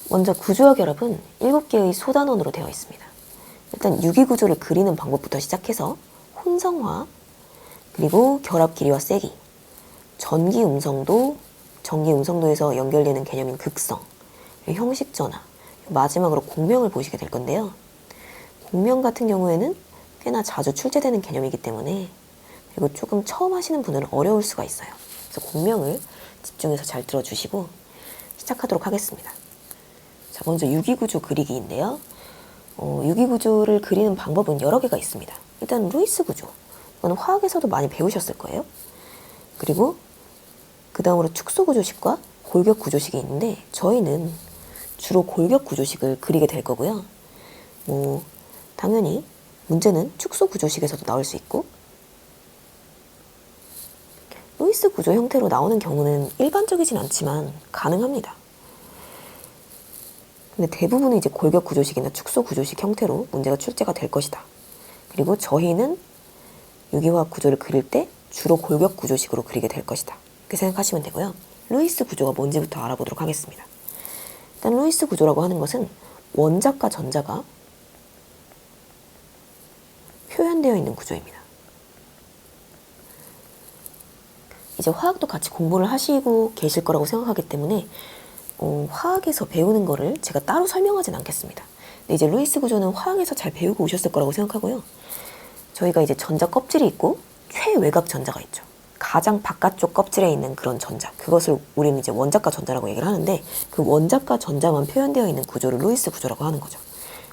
먼저 구조와 결합은 7개의 소단원으로 되어 있습니다. 일단 유기구조를 그리는 방법부터 시작해서 혼성화, 그리고 결합 길이와 세기, 전기 음성도에서 연결되는 개념인 극성, 형식 전화, 마지막으로 공명을 보시게 될 건데요. 공명 같은 경우에는 꽤나 자주 출제되는 개념이기 때문에, 그리고 조금 처음 하시는 분들은 어려울 수가 있어요. 그래서 공명을 집중해서 잘 들어주시고 시작하도록 하겠습니다. 자, 먼저 유기구조 그리기인데요. 유기구조를 그리는 방법은 여러 개가 있습니다. 일단 루이스 구조, 이거는 화학에서도 많이 배우셨을 거예요. 그리고 그 다음으로 축소구조식과 골격구조식이 있는데, 저희는 주로 골격구조식을 그리게 될 거고요. 당연히 문제는 축소구조식에서도 나올 수 있고, 루이스 구조 형태로 나오는 경우는 일반적이진 않지만 가능합니다. 근데 대부분은 이제 골격구조식이나 축소구조식 형태로 문제가 출제가 될 것이다. 그리고 저희는 유기화학 구조를 그릴 때 주로 골격구조식으로 그리게 될 것이다. 이렇게 생각하시면 되고요. 루이스 구조가 뭔지부터 알아보도록 하겠습니다. 일단 루이스 구조라고 하는 것은 원자과 전자가 표현되어 있는 구조입니다. 이제 화학도 같이 공부를 하시고 계실 거라고 생각하기 때문에 화학에서 배우는 거를 제가 따로 설명하진 않겠습니다. 근데 이제 루이스 구조는 화학에서 잘 배우고 오셨을 거라고 생각하고요. 저희가 이제 전자 껍질이 있고 최외곽 전자가 있죠. 가장 바깥쪽 껍질에 있는 그런 전자, 그것을 우리는 이제 원자과 전자라고 얘기를 하는데, 그 원자과 전자만 표현되어 있는 구조를 루이스 구조라고 하는 거죠.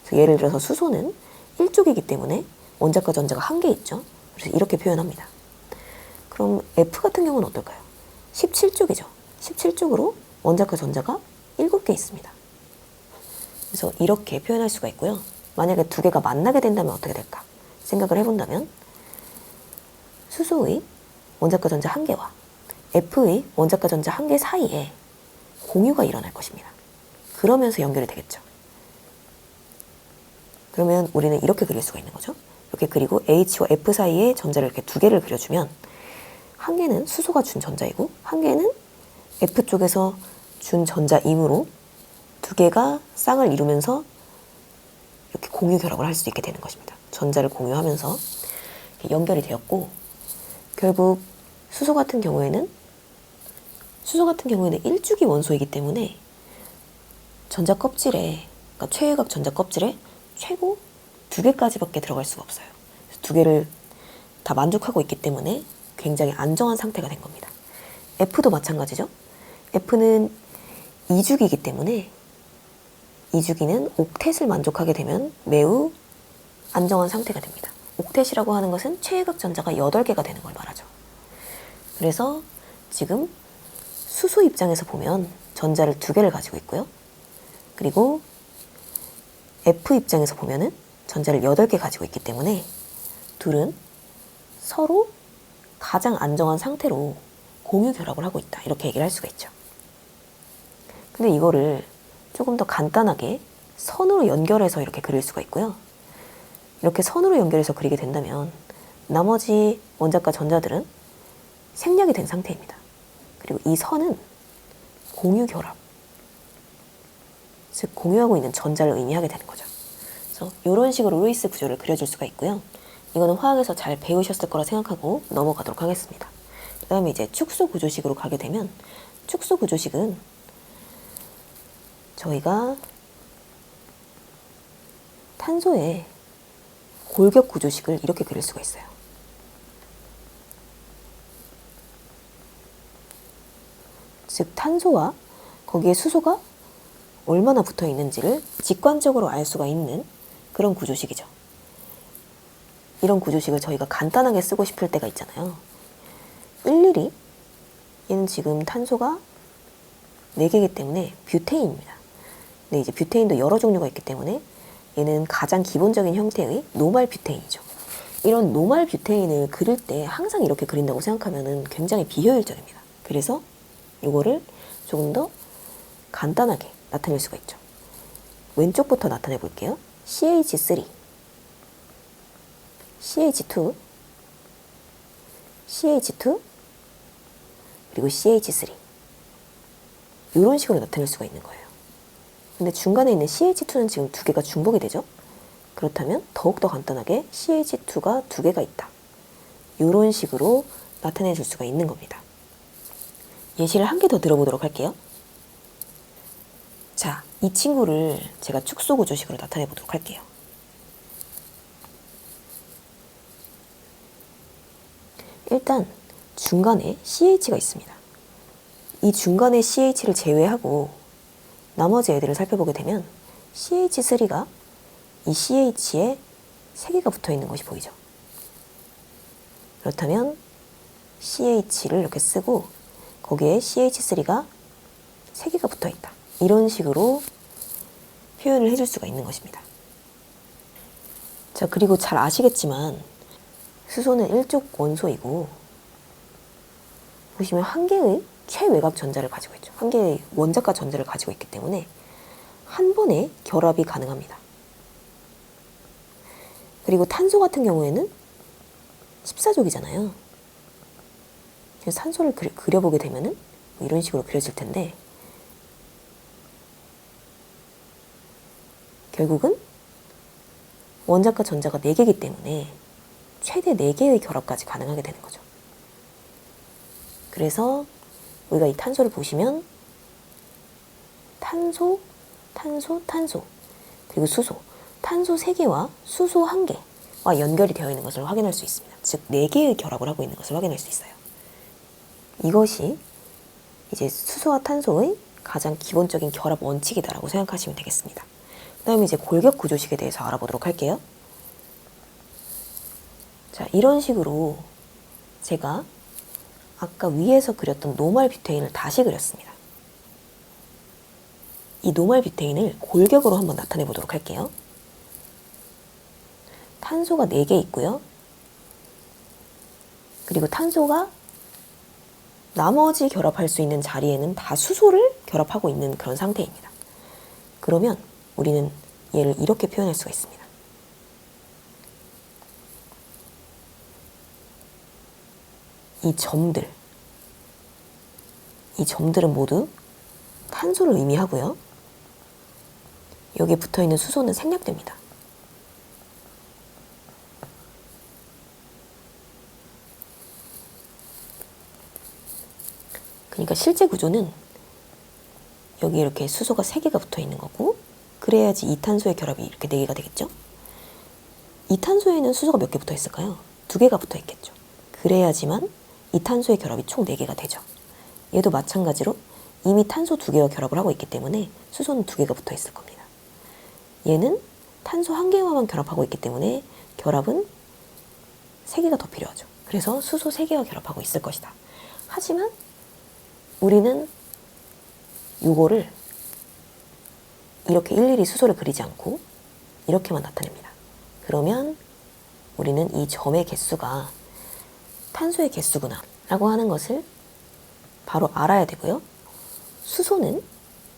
그래서 예를 들어서 수소는 1쪽이기 때문에 원자과 전자가 한 개 있죠. 그래서 이렇게 표현합니다. 그럼 F 같은 경우는 어떨까요? 17쪽이죠. 17쪽으로 원자과 전자가 7개 있습니다. 그래서 이렇게 표현할 수가 있고요. 만약에 두 개가 만나게 된다면 어떻게 될까 생각을 해본다면, 수소의 원자과 전자 한 개와 F의 원자과 전자 한 개 사이에 공유가 일어날 것입니다. 그러면서 연결이 되겠죠. 그러면 우리는 이렇게 그릴 수가 있는 거죠. 이렇게 그리고 H와 F 사이에 전자를 이렇게 두 개를 그려주면, 한 개는 수소가 준 전자이고 한 개는 F 쪽에서 준 전자이므로 두 개가 쌍을 이루면서 이렇게 공유 결합을 할 수 있게 되는 것입니다. 전자를 공유하면서 연결이 되었고, 결국 수소 같은 경우에는 일주기 원소이기 때문에 전자 껍질에, 그러니까 최외곽 전자 껍질에 최고 2개까지밖에 들어갈 수가 없어요. 두 개를 다 만족하고 있기 때문에 굉장히 안정한 상태가 된 겁니다. F도 마찬가지죠. F는 2주기이기 때문에 2주기는 옥텟을 만족하게 되면 매우 안정한 상태가 됩니다. 옥텟이라고 하는 것은 최외곽 전자가 8개가 되는 걸 말하죠. 그래서 지금 수소 입장에서 보면 전자를 2개를 가지고 있고요. 그리고 F 입장에서 보면은 전자를 8개 가지고 있기 때문에 둘은 서로 가장 안정한 상태로 공유 결합을 하고 있다, 이렇게 얘기를 할 수가 있죠. 근데 이거를 조금 더 간단하게 선으로 연결해서 이렇게 그릴 수가 있고요. 이렇게 선으로 연결해서 그리게 된다면 나머지 원자과 전자들은 생략이 된 상태입니다. 그리고 이 선은 공유 결합, 즉 공유하고 있는 전자를 의미하게 되는 거죠. 그래서 이런 식으로 루이스 구조를 그려줄 수가 있고요. 이거는 화학에서 잘 배우셨을 거라 생각하고 넘어가도록 하겠습니다. 그 다음에 이제 축소 구조식으로 가게 되면, 축소 구조식은 저희가 탄소의 골격 구조식을 이렇게 그릴 수가 있어요. 즉 탄소와 거기에 수소가 얼마나 붙어 있는지를 직관적으로 알 수가 있는 그런 구조식이죠. 이런 구조식을 저희가 간단하게 쓰고 싶을 때가 있잖아요. 일일이 얘는 지금 탄소가 4개이기 때문에 뷰테인입니다. 근데 이제 뷰테인도 여러 종류가 있기 때문에 얘는 가장 기본적인 형태의 노말 뷰테인이죠. 이런 노말 뷰테인을 그릴 때 항상 이렇게 그린다고 생각하면 굉장히 비효율적입니다. 그래서 이거를 조금 더 간단하게 나타낼 수가 있죠. 왼쪽부터 나타내 볼게요. CH3, CH2, CH2, 그리고 CH3. 이런 식으로 나타낼 수가 있는 거예요. 근데 중간에 있는 CH2는 지금 두 개가 중복이 되죠. 그렇다면 더욱더 간단하게 CH2가 두 개가 있다. 이런 식으로 나타내 줄 수가 있는 겁니다. 예시를 한 개 더 들어보도록 할게요. 자, 이 친구를 제가 축소구조식으로 나타내 보도록 할게요. 일단 중간에 CH가 있습니다. 이 중간에 CH를 제외하고 나머지 애들을 살펴보게 되면 CH3가 이 CH에 3개가 붙어 있는 것이 보이죠. 그렇다면 CH를 이렇게 쓰고 거기에 CH3가 3개가 붙어 있다. 이런 식으로 표현을 해줄 수가 있는 것입니다. 자, 그리고 잘 아시겠지만 수소는 일족 원소이고 보시면 한 개의 최외곽 전자를 가지고 있죠. 한 개의 원자가 전자를 가지고 있기 때문에 한 번에 결합이 가능합니다. 그리고 탄소 같은 경우에는 14족이잖아요. 그래서 탄소를 그려보게 되면은 이런 식으로 그려질 텐데 결국은 원자과 전자가 4개이기 때문에 최대 4개의 결합까지 가능하게 되는 거죠. 그래서 우리가 이 탄소를 보시면 탄소, 탄소, 탄소, 그리고 수소, 탄소 3개와 수소 1개와 연결이 되어 있는 것을 확인할 수 있습니다. 즉 4개의 결합을 하고 있는 것을 확인할 수 있어요. 이것이 이제 수소와 탄소의 가장 기본적인 결합 원칙이다라고 생각하시면 되겠습니다. 그 다음에 이제 골격 구조식에 대해서 알아보도록 할게요. 자, 이런 식으로 제가 아까 위에서 그렸던 노말 뷰테인을 다시 그렸습니다. 이 노말 뷰테인을 골격으로 한번 나타내 보도록 할게요. 탄소가 4개 있고요. 그리고 탄소가 나머지 결합할 수 있는 자리에는 다 수소를 결합하고 있는 그런 상태입니다. 그러면 우리는 얘를 이렇게 표현할 수가 있습니다. 이 점들은 모두 탄소를 의미하고요. 여기에 붙어있는 수소는 생략됩니다. 그러니까 실제 구조는 여기 이렇게 수소가 3개가 붙어 있는 거고 그래야지 이 탄소의 결합이 이렇게 4개가 되겠죠. 이 탄소에는 수소가 몇 개 붙어 있을까요? 2개가 붙어 있겠죠. 그래야지만 이 탄소의 결합이 총 4개가 되죠. 얘도 마찬가지로 이미 탄소 2개와 결합을 하고 있기 때문에 수소는 2개가 붙어 있을 겁니다. 얘는 탄소 1개와만 결합하고 있기 때문에 결합은 3개가 더 필요하죠. 그래서 수소 3개와 결합하고 있을 것이다. 하지만 우리는 이거를 이렇게 일일이 수소를 그리지 않고 이렇게만 나타냅니다. 그러면 우리는 이 점의 개수가 탄소의 개수구나 라고 하는 것을 바로 알아야 되고요. 수소는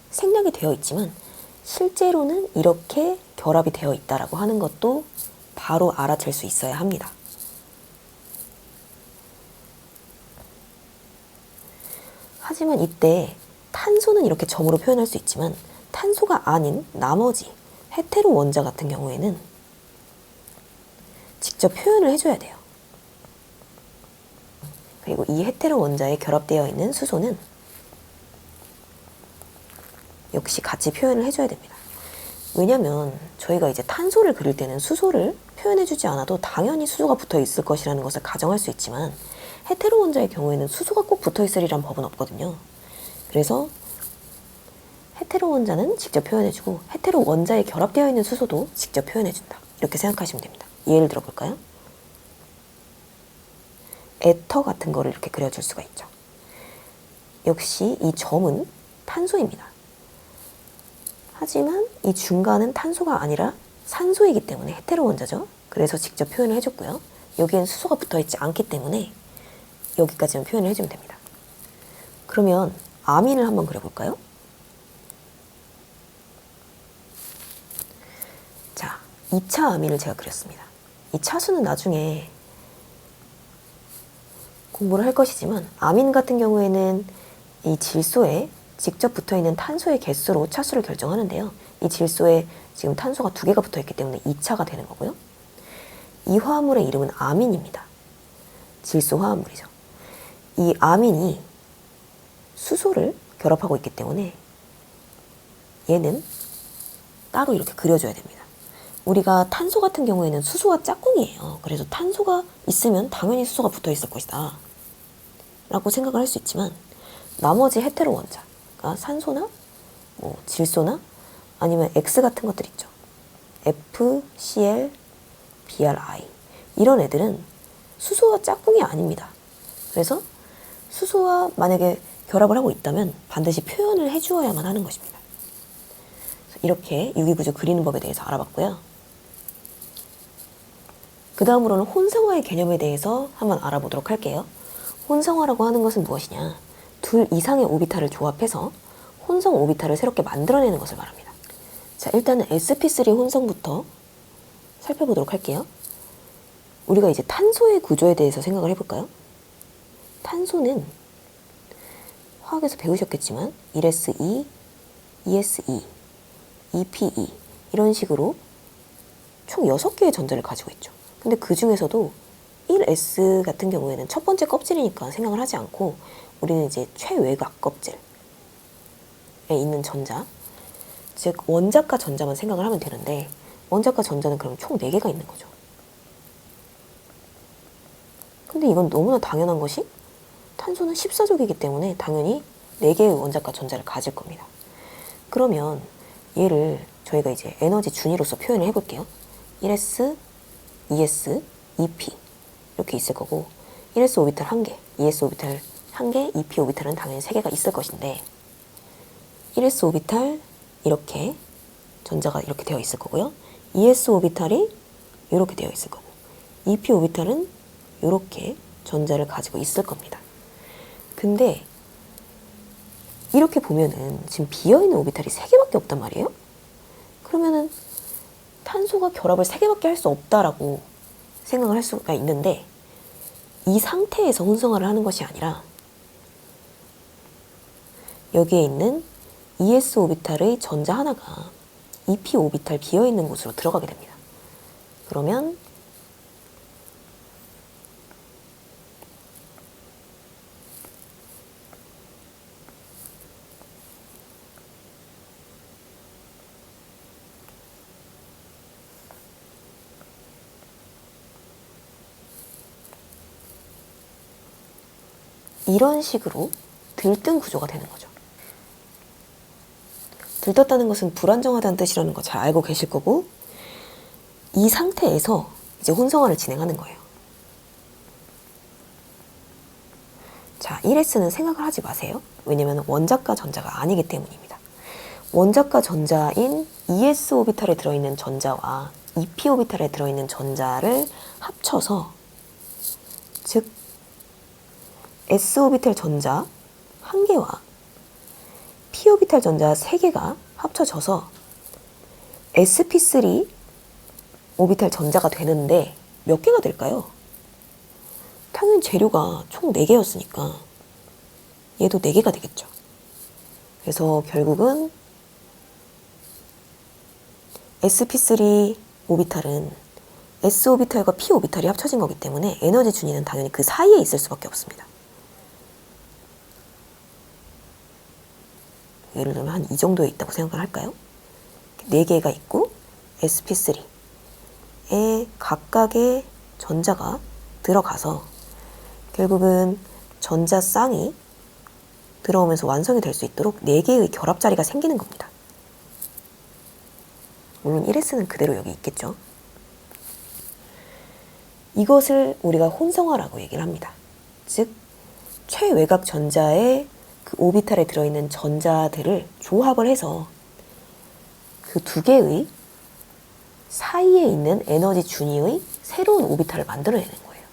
생략이 되어 있지만 실제로는 이렇게 결합이 되어 있다라고 하는 것도 바로 알아챌 수 있어야 합니다. 하지만 이때 탄소는 이렇게 점으로 표현할 수 있지만 탄소가 아닌 나머지 헤테로 원자 같은 경우에는 직접 표현을 해줘야 돼요. 그리고 이 헤테로 원자에 결합되어 있는 수소는 역시 같이 표현을 해줘야 됩니다. 왜냐면 저희가 이제 탄소를 그릴 때는 수소를 표현해주지 않아도 당연히 수소가 붙어 있을 것이라는 것을 가정할 수 있지만 헤테로 원자의 경우에는 수소가 꼭 붙어 있으리란 법은 없거든요. 그래서 헤테로 원자는 직접 표현해주고 헤테로 원자에 결합되어 있는 수소도 직접 표현해준다. 이렇게 생각하시면 됩니다. 예를 들어볼까요? 에터 같은 거를 이렇게 그려줄 수가 있죠. 역시 이 점은 탄소입니다. 하지만 이 중간은 탄소가 아니라 산소이기 때문에 헤테로 원자죠. 그래서 직접 표현을 해줬고요. 여기엔 수소가 붙어있지 않기 때문에 여기까지만 표현을 해주면 됩니다. 그러면 아민을 한번 그려볼까요? 자, 2차 아민을 제가 그렸습니다. 이 차수는 나중에 공부를 할 것이지만 아민 같은 경우에는 이 질소에 직접 붙어있는 탄소의 개수로 차수를 결정하는데요. 이 질소에 지금 탄소가 2개가 붙어있기 때문에 2차가 되는 거고요. 이 화합물의 이름은 아민입니다. 질소 화합물이죠. 이 아민이 수소를 결합하고 있기 때문에 얘는 따로 이렇게 그려줘야 됩니다. 우리가 탄소 같은 경우에는 수소와 짝꿍이에요. 그래서 탄소가 있으면 당연히 수소가 붙어 있을 것이다 라고 생각을 할 수 있지만, 나머지 헤테로 원자, 그러니까 산소나 뭐 질소나 아니면 X 같은 것들 있죠. F, Cl, Bri 이런 애들은 수소와 짝꿍이 아닙니다. 그래서 수소와 만약에 결합을 하고 있다면 반드시 표현을 해주어야만 하는 것입니다. 이렇게 유기구조 그리는 법에 대해서 알아봤고요. 그 다음으로는 혼성화의 개념에 대해서 한번 알아보도록 할게요. 혼성화라고 하는 것은 무엇이냐? 둘 이상의 오비탈을 조합해서 혼성 오비탈을 새롭게 만들어내는 것을 말합니다. 자, 일단은 sp3 혼성부터 살펴보도록 할게요. 우리가 이제 탄소의 구조에 대해서 생각을 해볼까요? 탄소는 화학에서 배우셨겠지만 1s2, 2s2, 2p2 이런 식으로 총 6개의 전자를 가지고 있죠. 근데 그 중에서도 1s 같은 경우에는 첫 번째 껍질이니까 생각을 하지 않고 우리는 이제 최외곽 껍질에 있는 전자, 즉 원자가 전자만 생각을 하면 되는데, 원자가 전자는 그럼 총 4개가 있는 거죠. 근데 이건 너무나 당연한 것이 탄소는 14족이기 때문에 당연히 4개의 원자가 전자를 가질 겁니다. 그러면 얘를 저희가 이제 에너지 준위로서 표현을 해볼게요. 1s, 2s, 2p 이렇게 있을 거고, 1s 오비탈 1개, 2s 오비탈 1개, 2p 오비탈은 당연히 3개가 있을 것인데, 1s 오비탈 이렇게 전자가 이렇게 되어 있을 거고요. 2s 오비탈이 이렇게 되어 있을 거고, 2p 오비탈은 이렇게 전자를 가지고 있을 겁니다. 근데 이렇게 보면은 지금 비어있는 오비탈이 3개밖에 없단 말이에요. 그러면은 탄소가 결합을 3개밖에 할 수 없다라고 생각을 할 수가 있는데, 이 상태에서 혼성화를 하는 것이 아니라 여기에 있는 2s 오비탈의 전자 하나가 2p 오비탈 비어있는 곳으로 들어가게 됩니다. 그러면 이런 식으로 들뜬 구조가 되는 거죠. 들떴다는 것은 불안정하다는 뜻이라는 거 잘 알고 계실 거고, 이 상태에서 이제 혼성화를 진행하는 거예요. 자, 1s는 생각을 하지 마세요. 왜냐면 원자과 전자가 아니기 때문입니다. 원자과 전자인 2s 오비탈에 들어있는 전자와 2p 오비탈에 들어있는 전자를 합쳐서, 즉 s 오비탈 전자 1개와 p 오비탈 전자 3개가 합쳐져서 sp3 오비탈 전자가 되는데 몇 개가 될까요? 당연히 재료가 총 4개였으니까 얘도 4개가 되겠죠. 그래서 결국은 sp3 오비탈은 s 오비탈과 p 오비탈이 합쳐진 거기 때문에 에너지 준위는 당연히 그 사이에 있을 수밖에 없습니다. 예를 들면 한 이 정도에 있다고 생각을 할까요? 4개가 있고 sp3에 각각의 전자가 들어가서 결국은 전자 쌍이 들어오면서 완성이 될 수 있도록 4개의 결합 자리가 생기는 겁니다. 물론 1s는 그대로 여기 있겠죠. 이것을 우리가 혼성화라고 얘기를 합니다. 즉 최외곽 전자의 그 오비탈에 들어있는 전자들을 조합을 해서 그 2개의 사이에 있는 에너지 준위의 새로운 오비탈을 만들어내는 거예요.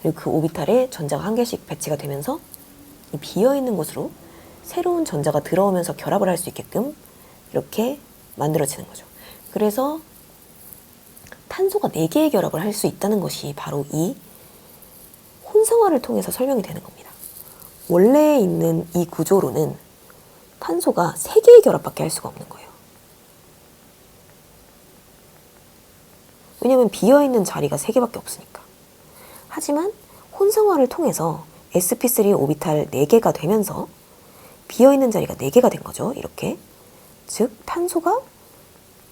그리고 그 오비탈에 전자가 1개씩 배치가 되면서 이 비어있는 곳으로 새로운 전자가 들어오면서 결합을 할 수 있게끔 이렇게 만들어지는 거죠. 그래서 탄소가 4개의 결합을 할 수 있다는 것이 바로 이 혼성화를 통해서 설명이 되는 겁니다. 원래 있는 이 구조로는 탄소가 3개의 결합밖에 할 수가 없는 거예요. 왜냐면 비어있는 자리가 3개밖에 없으니까. 하지만 혼성화를 통해서 sp3 오비탈 4개가 되면서 비어있는 자리가 4개가 된 거죠. 이렇게. 즉 탄소가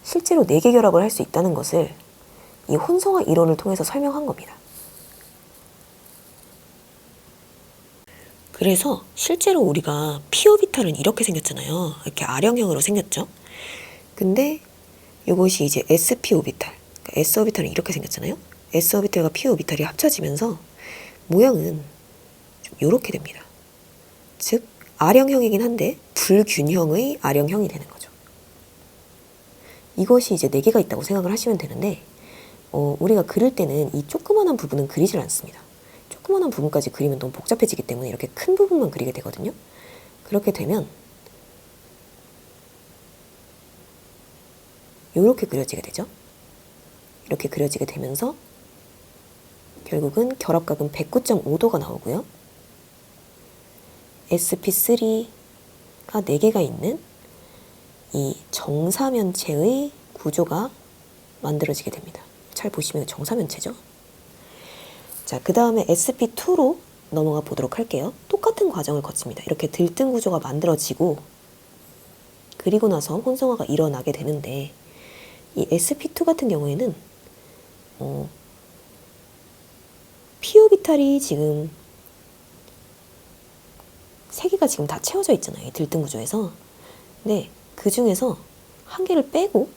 실제로 4개 결합을 할 수 있다는 것을 이 혼성화 이론을 통해서 설명한 겁니다. 그래서 실제로 우리가 p 오비탈은 이렇게 생겼잖아요. 이렇게 R형형으로 생겼죠. 근데 이것이 이제 sp 오비탈, 그러니까 s 오비탈은 이렇게 생겼잖아요. s 오비탈과 p 오비탈이 합쳐지면서 모양은 좀 이렇게 됩니다. 즉 R형형이긴 한데 불균형의 R형형이 되는 거죠. 이것이 이제 4개가 있다고 생각을 하시면 되는데 우리가 그릴 때는 이 조그만한 부분은 그리질 않습니다. 조그만한 부분까지 그리면 너무 복잡해지기 때문에 이렇게 큰 부분만 그리게 되거든요. 그렇게 되면 이렇게 그려지게 되죠. 이렇게 그려지게 되면서 결국은 결합각은 109.5도가 나오고요. sp3가 4개가 있는 이 정사면체의 구조가 만들어지게 됩니다. 잘 보시면 정사면체죠. 자, 그 다음에 sp2로 넘어가 보도록 할게요. 똑같은 과정을 거칩니다. 이렇게 들뜬 구조가 만들어지고 그리고 나서 혼성화가 일어나게 되는데 이 sp2 같은 경우에는 p 오비탈이 지금 3개가 지금 다 채워져 있잖아요. 이 들뜬 구조에서. 근데 그 중에서 1개를 빼고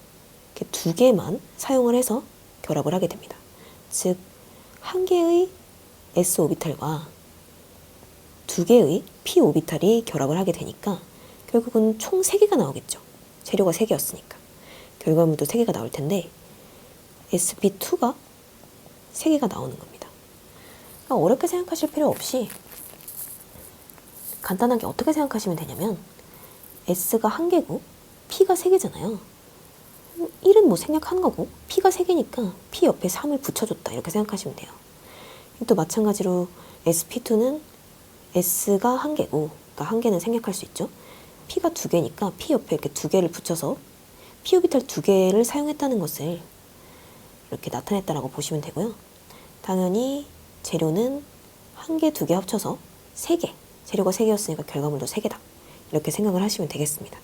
이렇게 2개만 사용을 해서 결합을 하게 됩니다. 즉 1개의 s 오비탈과 2개의 p 오비탈이 결합을 하게 되니까 결국은 총 3개가 나오겠죠. 재료가 3개였으니까. 결과물도 3개가 나올 텐데 sp2가 3개가 나오는 겁니다. 그러니까 어렵게 생각하실 필요 없이 간단하게 어떻게 생각하시면 되냐면 S가 1개고 P가 3개잖아요. 1은 뭐 생략한 거고 P가 3개니까 P 옆에 3을 붙여줬다 이렇게 생각하시면 돼요. 또 마찬가지로 sp2는 S가 1개고 그러니까 1개는 생략할 수 있죠. P가 2개니까 P 옆에 이렇게 2개를 붙여서 p 오비탈 2개를 사용했다는 것을 이렇게 나타냈다라고 보시면 되고요. 당연히 재료는 1개, 2개 합쳐서 3개. 재료가 3개였으니까 결과물도 3개다. 이렇게 생각을 하시면 되겠습니다.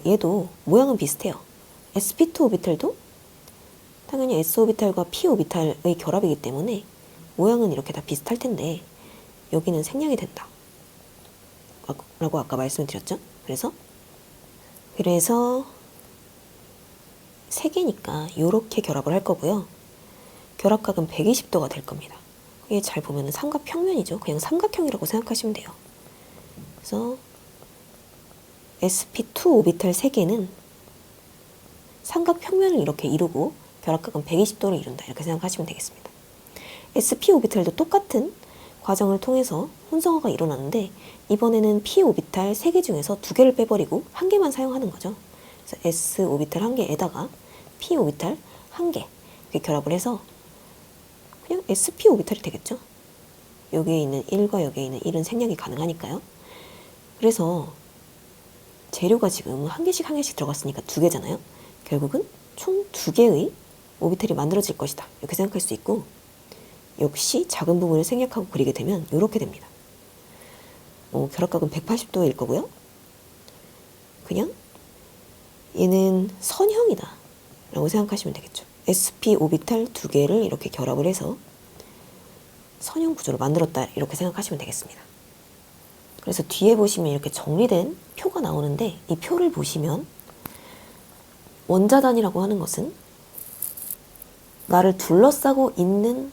얘도 모양은 비슷해요. sp2 오비탈도 당연히 s 오비탈과 p 오비탈의 결합이기 때문에 모양은 이렇게 다 비슷할 텐데 여기는 생략이 된다. 라고 아까 말씀을 드렸죠. 그래서 3개니까 이렇게 결합을 할 거고요. 결합각은 120도가 될 겁니다. 이게 잘 보면 삼각평면이죠. 그냥 삼각형이라고 생각하시면 돼요. 그래서 sp2 오비탈 3개는 삼각평면을 이렇게 이루고 결합각은 120도를 이룬다. 이렇게 생각하시면 되겠습니다. sp 오비탈도 똑같은 과정을 통해서 혼성화가 일어나는데 이번에는 p 오비탈 3개 중에서 2개를 빼버리고 1개만 사용하는 거죠. 그래서 s 오비탈 1개에다가 p 오비탈 1개 이렇게 결합을 해서 그냥 sp 오비탈이 되겠죠. 여기에 있는 1과 여기에 있는 1은 생략이 가능하니까요. 그래서 재료가 지금 1개씩 들어갔으니까 2개잖아요. 결국은 총 2개의 오비탈이 만들어질 것이다. 이렇게 생각할 수 있고 역시 작은 부분을 생략하고 그리게 되면 이렇게 됩니다. 결합각은 180도일 거고요. 그냥 얘는 선형이다 라고 생각하시면 되겠죠. sp 오비탈 2개를 이렇게 결합을 해서 선형 구조를 만들었다 이렇게 생각하시면 되겠습니다. 그래서 뒤에 보시면 이렇게 정리된 표가 나오는데 이 표를 보시면 원자단이라고 하는 것은 나를 둘러싸고 있는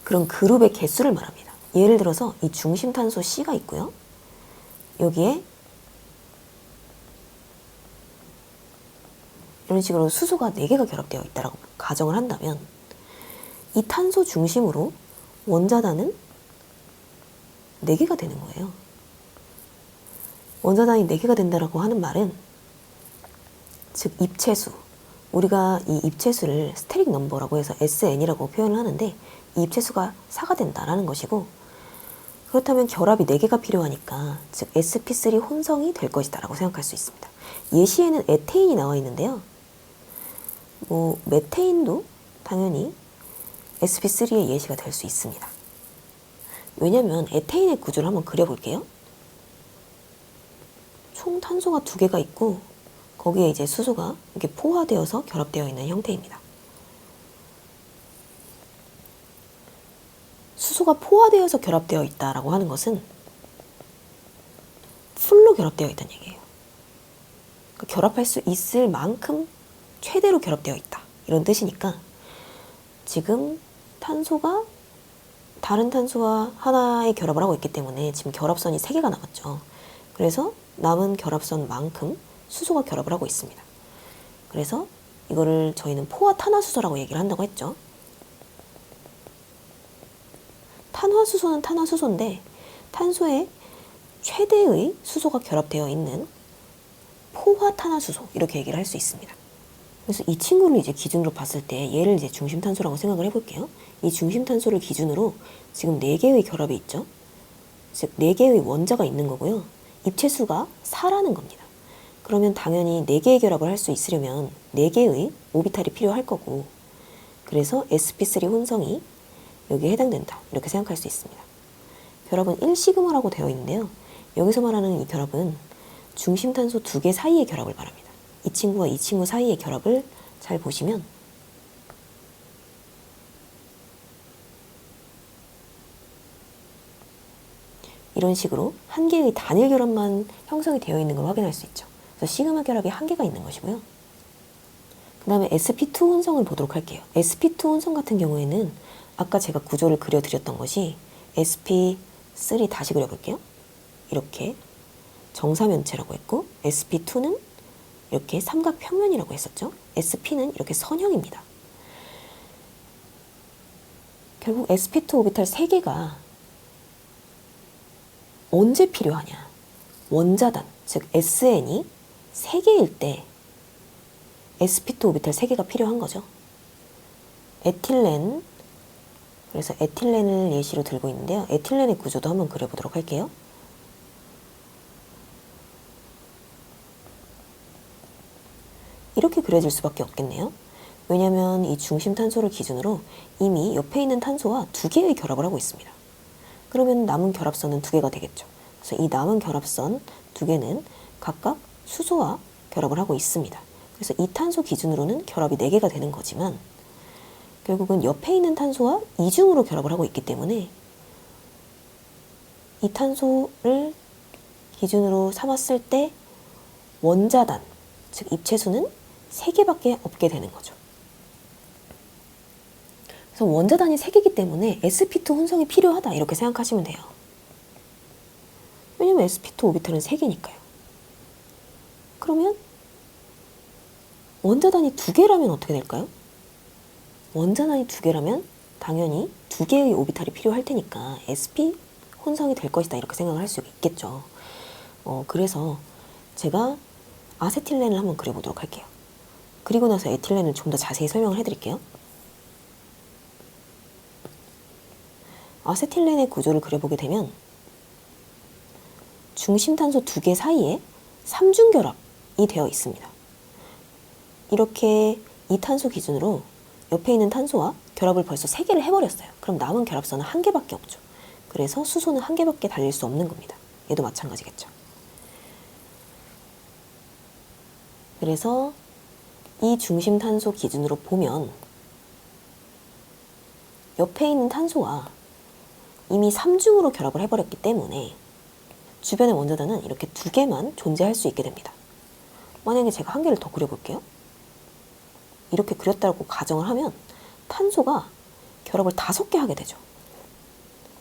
그런 그룹의 개수를 말합니다. 예를 들어서 이 중심탄소 C가 있고요. 여기에 이런 식으로 수소가 4개가 결합되어 있다고 가정을 한다면 이 탄소 중심으로 원자단은 4개가 되는 거예요. 원자단이 4개가 된다고 하는 말은 즉 입체수, 우리가 이 입체수를 스테릭 넘버라고 해서 SN이라고 표현을 하는데 이 입체수가 4가 된다라는 것이고 그렇다면 결합이 4개가 필요하니까 즉 sp3 혼성이 될 것이다 라고 생각할 수 있습니다. 예시에는 에테인이 나와 있는데요. 메테인도 당연히 sp3의 예시가 될 수 있습니다. 왜냐면 에테인의 구조를 한번 그려볼게요. 총 탄소가 2개가 있고 거기에 이제 수소가 이렇게 포화되어서 결합되어 있는 형태입니다. 수소가 포화되어서 결합되어 있다라고 하는 것은 풀로 결합되어 있다는 얘기예요. 그러니까 결합할 수 있을 만큼 최대로 결합되어 있다. 이런 뜻이니까 지금 탄소가 다른 탄소와 하나의 결합을 하고 있기 때문에 지금 결합선이 3개가 남았죠. 그래서 남은 결합선만큼 수소가 결합을 하고 있습니다. 그래서 이거를 저희는 포화탄화수소라고 얘기를 한다고 했죠. 탄화수소는 탄화수소인데 탄소에 최대의 수소가 결합되어 있는 포화탄화수소 이렇게 얘기를 할 수 있습니다. 그래서 이 친구를 이제 기준으로 봤을 때 얘를 이제 중심탄소라고 생각을 해볼게요. 이 중심탄소를 기준으로 지금 4개의 결합이 있죠. 즉 4개의 원자가 있는 거고요. 입체수가 4라는 겁니다. 그러면 당연히 4개의 결합을 할 수 있으려면 4개의 오비탈이 필요할 거고 그래서 sp3 혼성이 여기에 해당된다. 이렇게 생각할 수 있습니다. 결합은 1시그마라고 되어 있는데요. 여기서 말하는 이 결합은 중심탄소 2개 사이의 결합을 말합니다. 이 친구와 이 친구 사이의 결합을 잘 보시면 이런 식으로 한 개의 단일 결합만 형성이 되어 있는 걸 확인할 수 있죠. 그래서 시그마 결합이 한 개가 있는 것이고요. 그 다음에 sp2 혼성을 보도록 할게요. sp2 혼성 같은 경우에는 아까 제가 구조를 그려드렸던 것이 sp3 다시 그려볼게요. 이렇게 정사면체라고 했고 sp2는 이렇게 삼각평면이라고 했었죠. sp는 이렇게 선형입니다. 결국 sp2 오비탈 3개가 언제 필요하냐? 원자단, 즉 SN이 3개일 때 sp2 오비탈 3개가 필요한 거죠. 에틸렌, 그래서 에틸렌을 예시로 들고 있는데요. 에틸렌의 구조도 한번 그려보도록 할게요. 이렇게 그려질 수밖에 없겠네요. 왜냐하면 이 중심탄소를 기준으로 이미 옆에 있는 탄소와 2개의 결합을 하고 있습니다. 그러면 남은 결합선은 2개가 되겠죠. 그래서 이 남은 결합선 2개는 각각 수소와 결합을 하고 있습니다. 그래서 이 탄소 기준으로는 결합이 4개가 되는 거지만 결국은 옆에 있는 탄소와 이중으로 결합을 하고 있기 때문에 이 탄소를 기준으로 삼았을 때 원자단, 즉 입체수는 3개밖에 없게 되는 거죠. 그래서 원자단이 3개이기 때문에 sp2 혼성이 필요하다 이렇게 생각하시면 돼요. 왜냐면 sp2 오비탈은 3개니까요. 그러면 원자단이 2개라면 어떻게 될까요? 원자단이 2개라면 당연히 2개의 오비탈이 필요할 테니까 sp 혼성이 될 것이다 이렇게 생각을 할 수 있겠죠. 그래서 제가 아세틸렌을 한번 그려보도록 할게요. 그리고 나서 에틸렌을 좀 더 자세히 설명을 해드릴게요. 아세틸렌의 구조를 그려보게 되면 중심탄소 2개 사이에 3중결합이 되어 있습니다. 이렇게 이 탄소 기준으로 옆에 있는 탄소와 결합을 벌써 3개를 해버렸어요. 그럼 남은 결합선은 1개밖에 없죠. 그래서 수소는 1개밖에 달릴 수 없는 겁니다. 얘도 마찬가지겠죠. 그래서 이 중심탄소 기준으로 보면 옆에 있는 탄소와 이미 3중으로 결합을 해버렸기 때문에 주변의 원자단은 이렇게 2개만 존재할 수 있게 됩니다. 만약에 제가 1개를 더 그려볼게요. 이렇게 그렸다고 가정을 하면 탄소가 결합을 5개 하게 되죠.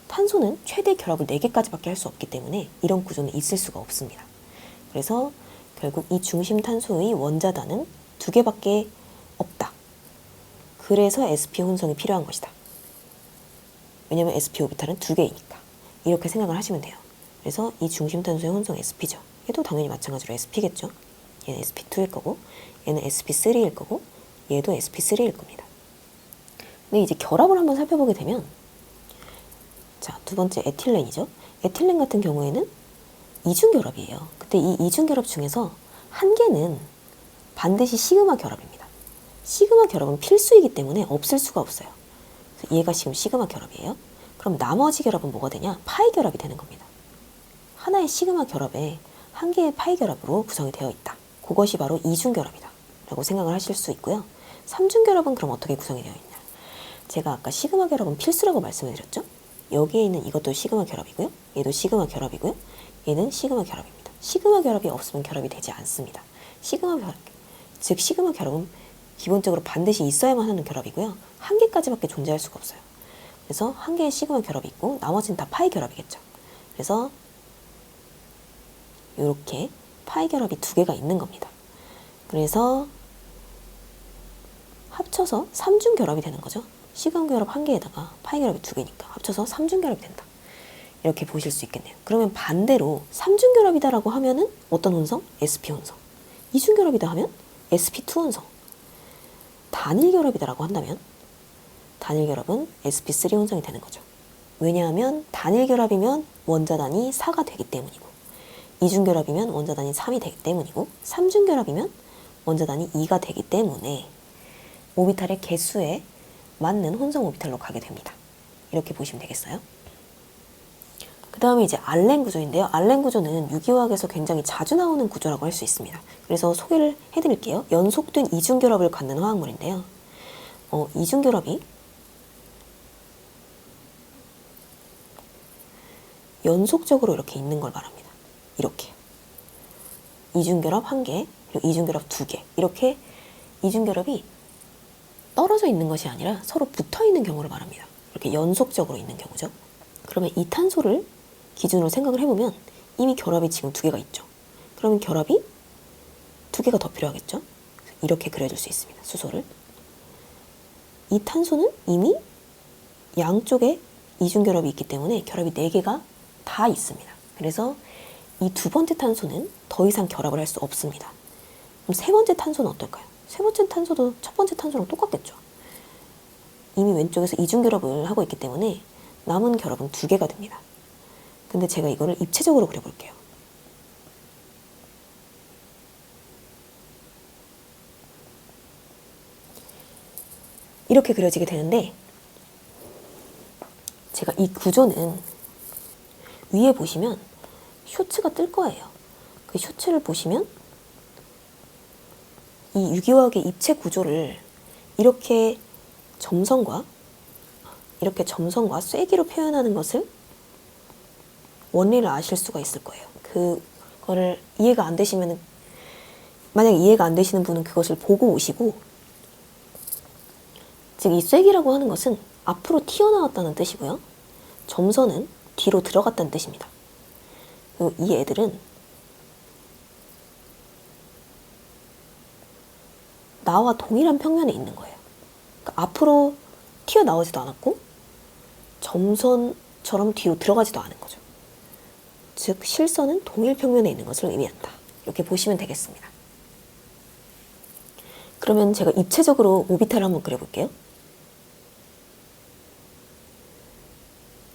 탄소는 최대 결합을 4개까지밖에 할 수 없기 때문에 이런 구조는 있을 수가 없습니다. 그래서 결국 이 중심탄소의 원자단은 2개밖에 없다. 그래서 sp 혼성이 필요한 것이다. 왜냐면 sp 오비탈은 2개이니까. 이렇게 생각을 하시면 돼요. 그래서 이 중심탄소의 혼성 sp죠. 얘도 당연히 마찬가지로 sp겠죠. 얘는 sp2일 거고 얘는 sp3일 거고 얘도 sp3일 겁니다. 근데 이제 결합을 한번 살펴보게 되면 자, 두 번째 에틸렌이죠. 에틸렌 같은 경우에는 이중결합이에요. 근데 이 이중결합 중에서 한 개는 반드시 시그마 결합입니다. 시그마 결합은 필수이기 때문에 없을 수가 없어요. 그래서 얘가 지금 시그마 결합이에요. 그럼 나머지 결합은 뭐가 되냐? 파이 결합이 되는 겁니다. 하나의 시그마 결합에 한 개의 파이 결합으로 구성이 되어 있다. 그것이 바로 이중결합이다 라고 생각을 하실 수 있고요. 삼중결합은 그럼 어떻게 구성이 되어 있냐? 제가 아까 시그마 결합은 필수라고 말씀을 드렸죠? 여기에 있는 이것도 시그마 결합이고요. 얘도 시그마 결합이고요. 얘는 시그마 결합입니다. 시그마 결합이 없으면 결합이 되지 않습니다. 시그마 결합, 즉 시그마 결합은 기본적으로 반드시 있어야만 하는 결합이고요. 한 개까지밖에 존재할 수가 없어요. 그래서 한 개의 시그마 결합이 있고 나머지는 다 파이 결합이겠죠. 그래서 이렇게 파이 결합이 두 개가 있는 겁니다. 그래서 합쳐서 삼중 결합이 되는 거죠. 시그마 결합 한 개에다가 파이 결합이 두 개니까 합쳐서 삼중 결합이 된다. 이렇게 보실 수 있겠네요. 그러면 반대로 삼중 결합이다라고 하면은 어떤 혼성? sp 혼성. 이중 결합이다 하면 sp2 혼성. 단일 결합이다라고 한다면 단일 결합은 sp3 혼성이 되는 거죠. 왜냐하면 단일 결합이면 원자단이 4가 되기 때문이고, 이중 결합이면 원자단이 3이 되기 때문이고, 삼중 결합이면 원자단이 2가 되기 때문에 오비탈의 개수에 맞는 혼성 오비탈로 가게 됩니다. 이렇게 보시면 되겠어요. 그 다음에 이제 알렌 구조인데요. 알렌 구조는 유기화학에서 굉장히 자주 나오는 구조라고 할 수 있습니다. 그래서 소개를 해드릴게요. 연속된 이중결합을 갖는 화학물인데요. 이중결합이 연속적으로 이렇게 있는 걸 말합니다. 이렇게 이중결합 1개, 그리고 이중결합 2개, 이렇게 이중결합이 떨어져 있는 것이 아니라 서로 붙어 있는 경우를 말합니다. 이렇게 연속적으로 있는 경우죠. 그러면 이 탄소를 기준으로 생각을 해보면 이미 결합이 지금 2개가 있죠. 그러면 결합이 2개가 더 필요하겠죠. 이렇게 그려줄 수 있습니다. 수소를. 이 탄소는 이미 양쪽에 이중결합이 있기 때문에 결합이 4개가 다 있습니다. 그래서 이 두 번째 탄소는 더 이상 결합을 할 수 없습니다. 그럼 세 번째 탄소는 어떨까요? 세 번째 탄소도 첫 번째 탄소랑 똑같겠죠. 이미 왼쪽에서 이중결합을 하고 있기 때문에 남은 결합은 2개가 됩니다. 근데 제가 이거를 입체적으로 그려볼게요. 이렇게 그려지게 되는데, 제가 이 구조는 위에 보시면 쇼츠가 뜰 거예요. 그 쇼츠를 보시면 이 유기화학의 입체 구조를 이렇게 점선과 쐐기로 표현하는 것을 원리를 아실 수가 있을 거예요. 그거를 이해가 안 되시면, 만약에 이해가 안 되시는 분은 그것을 보고 오시고, 즉 이 쐐기라고 하는 것은 앞으로 튀어나왔다는 뜻이고요. 점선은 뒤로 들어갔다는 뜻입니다. 그리고 이 애들은 나와 동일한 평면에 있는 거예요. 그러니까 앞으로 튀어나오지도 않았고 점선처럼 뒤로 들어가지도 않은 거죠. 즉 실선은 동일 평면에 있는 것을 의미한다. 이렇게 보시면 되겠습니다. 그러면 제가 입체적으로 오비탈을 한번 그려볼게요.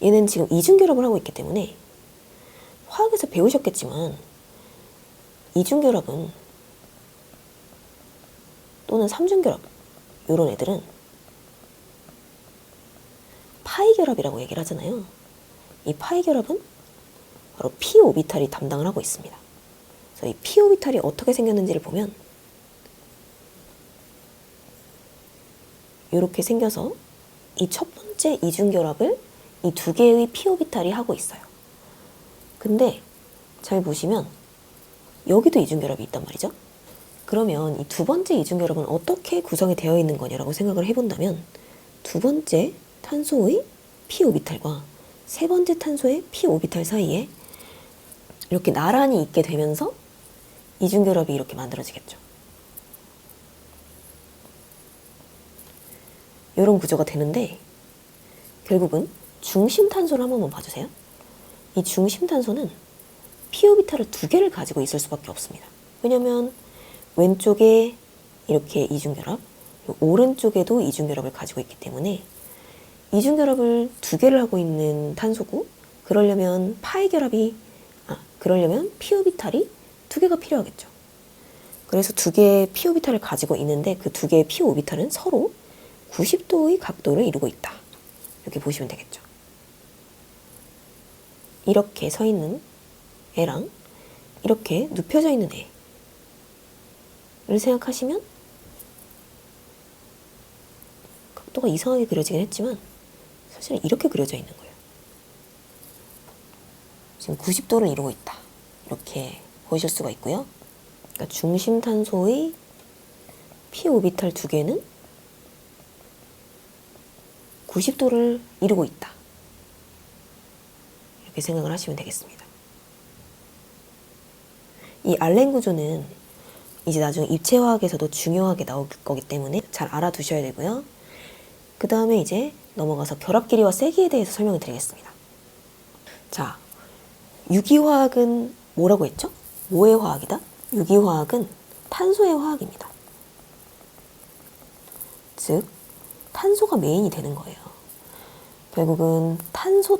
얘는 지금 이중결합을 하고 있기 때문에 화학에서 배우셨겠지만 이중결합은 또는 삼중결합, 이런 애들은 파이결합이라고 얘기를 하잖아요. 이 파이결합은 바로 p 오비탈이 담당을 하고 있습니다. 그래서 이 p 오비탈이 어떻게 생겼는지를 보면 이렇게 생겨서 이 첫 번째 이중결합을 이 2개의 p 오비탈이 하고 있어요. 근데 잘 보시면 여기도 이중결합이 있단 말이죠. 그러면 이 두 번째 이중결합은 어떻게 구성이 되어 있는 거냐라고 생각을 해본다면, 두 번째 탄소의 p 오비탈과 세 번째 탄소의 p 오비탈 사이에 이렇게 나란히 있게 되면서 이중결합이 이렇게 만들어지겠죠. 이런 구조가 되는데, 결국은 중심 탄소를 한 번만 봐주세요. 이 중심 탄소는 p 오비탈을 2개를 가지고 있을 수밖에 없습니다. 왜냐면 왼쪽에 이렇게 이중결합, 오른쪽에도 이중결합을 가지고 있기 때문에 이중결합을 2개를 하고 있는 탄소고 그러려면 그러려면 p 오비탈이 두 개가 필요하겠죠. 그래서 두 개의 p 오비탈을 가지고 있는데 그 두 개의 p 오비탈은 서로 90도의 각도를 이루고 있다. 이렇게 보시면 되겠죠. 이렇게 서 있는 애랑 이렇게 눕혀져 있는 애를 생각하시면 각도가 이상하게 그려지긴 했지만 사실은 이렇게 그려져 있는 거예요. 지금 90도를 이루고 있다. 이렇게 보실 수가 있고요. 그러니까 중심 탄소의 p 오비탈 두 개는 90도를 이루고 있다. 이렇게 생각을 하시면 되겠습니다. 이 알렌 구조는 이제 나중에 입체화학에서도 중요하게 나올 거기 때문에 잘 알아두셔야 되고요. 그 다음에 이제 넘어가서 결합 길이와 세기에 대해서 설명을 드리겠습니다. 자, 유기화학은 뭐라고 했죠? 뭐의 화학이다? 유기화학은 탄소의 화학입니다. 즉, 탄소가 메인이 되는 거예요. 결국은 탄소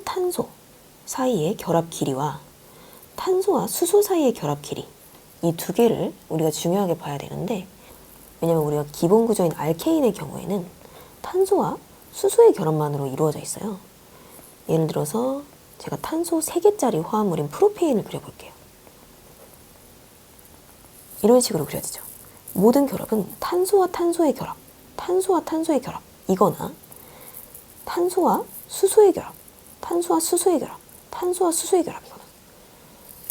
사이의 결합 길이와 탄소와 수소 사이의 결합 길이, 이 두 개를 우리가 중요하게 봐야 되는데, 왜냐면 우리가 기본 구조인 알케인의 경우에는 탄소와 수소의 결합만으로 이루어져 있어요. 예를 들어서 제가 탄소 3개짜리 화합물인 프로페인을 그려볼게요. 이런 식으로 그려지죠. 모든 결합은 탄소와 탄소의 결합, 이거나 탄소와 수소의 결합, 이거나.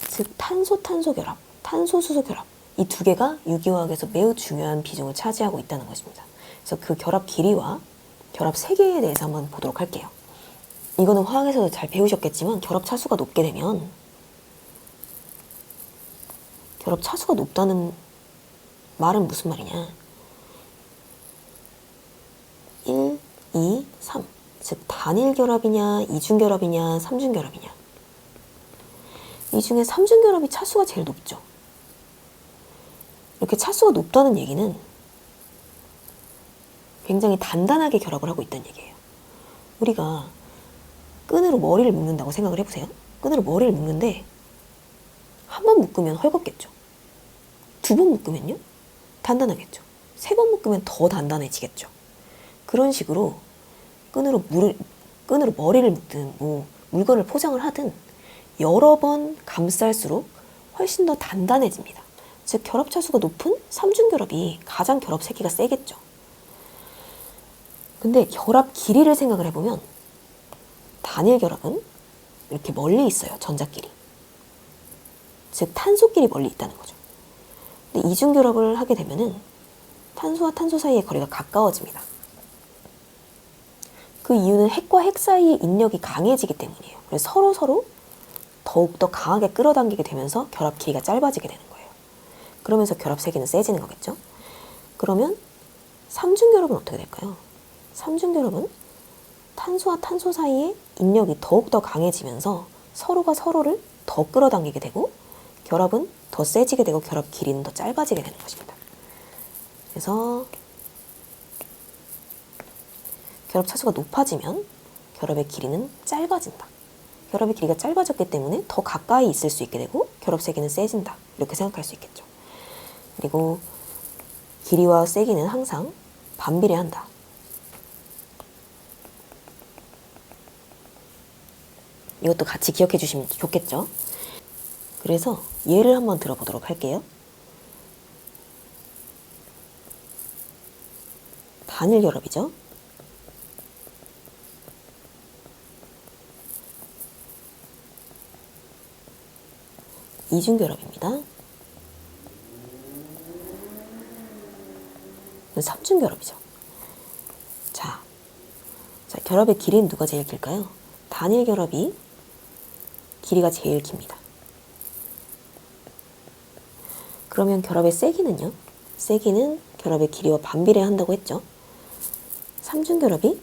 즉 탄소 결합, 탄소-수소 결합, 이 두 개가 유기화학에서 매우 중요한 비중을 차지하고 있다는 것입니다. 그래서 그 결합 길이와 결합 세기에 대해서 한번 보도록 할게요. 이거는 화학에서도 잘 배우셨겠지만 결합 차수가 높게 되면, 결합 차수가 높다는 말은 무슨 말이냐, 1, 2, 3, 즉 단일 결합이냐, 이중 결합이냐, 삼중 결합이냐. 이 중에 삼중 결합이 차수가 제일 높죠. 이렇게 차수가 높다는 얘기는 굉장히 단단하게 결합을 하고 있다는 얘기예요. 우리가 끈으로 머리를 묶는다고 생각을 해보세요. 끈으로 머리를 묶는데 한 번 묶으면 헐겁겠죠. 두 번 묶으면요? 단단하겠죠. 세 번 묶으면 더 단단해지겠죠. 그런 식으로 끈으로 머리를 묶든 뭐 물건을 포장을 하든 여러 번 감쌀수록 훨씬 더 단단해집니다. 즉 결합 차수가 높은 삼중결합이 가장 결합 세기가 세겠죠. 근데 결합 길이를 생각을 해보면 단일 결합은 이렇게 멀리 있어요. 전자끼리. 즉 탄소끼리 멀리 있다는 거죠. 근데 이중 결합을 하게 되면은 탄소와 탄소 사이의 거리가 가까워집니다. 그 이유는 핵과 핵 사이의 인력이 강해지기 때문이에요. 그래서 서로 더욱더 강하게 끌어당기게 되면서 결합 길이가 짧아지게 되는 거예요. 그러면서 결합 세기는 세지는 거겠죠. 그러면 삼중 결합은 어떻게 될까요? 삼중 결합은 탄소와 탄소 사이의 인력이 더욱더 강해지면서 서로가 서로를 더 끌어당기게 되고 결합은 더 세지게 되고 결합 길이는 더 짧아지게 되는 것입니다. 그래서 결합 차수가 높아지면 결합의 길이는 짧아진다. 결합의 길이가 짧아졌기 때문에 더 가까이 있을 수 있게 되고 결합 세기는 세진다. 이렇게 생각할 수 있겠죠. 그리고 길이와 세기는 항상 반비례한다. 이것도 같이 기억해 주시면 좋겠죠. 그래서 예를 한번 들어보도록 할게요. 단일 결합이죠. 이중 결합입니다. 삼중 결합이죠. 자, 결합의 길이는 누가 제일 길까요? 단일 결합이 길이가 제일 깁니다. 그러면 결합의 세기는요? 세기는 결합의 길이와 반비례한다고 했죠. 삼중 결합이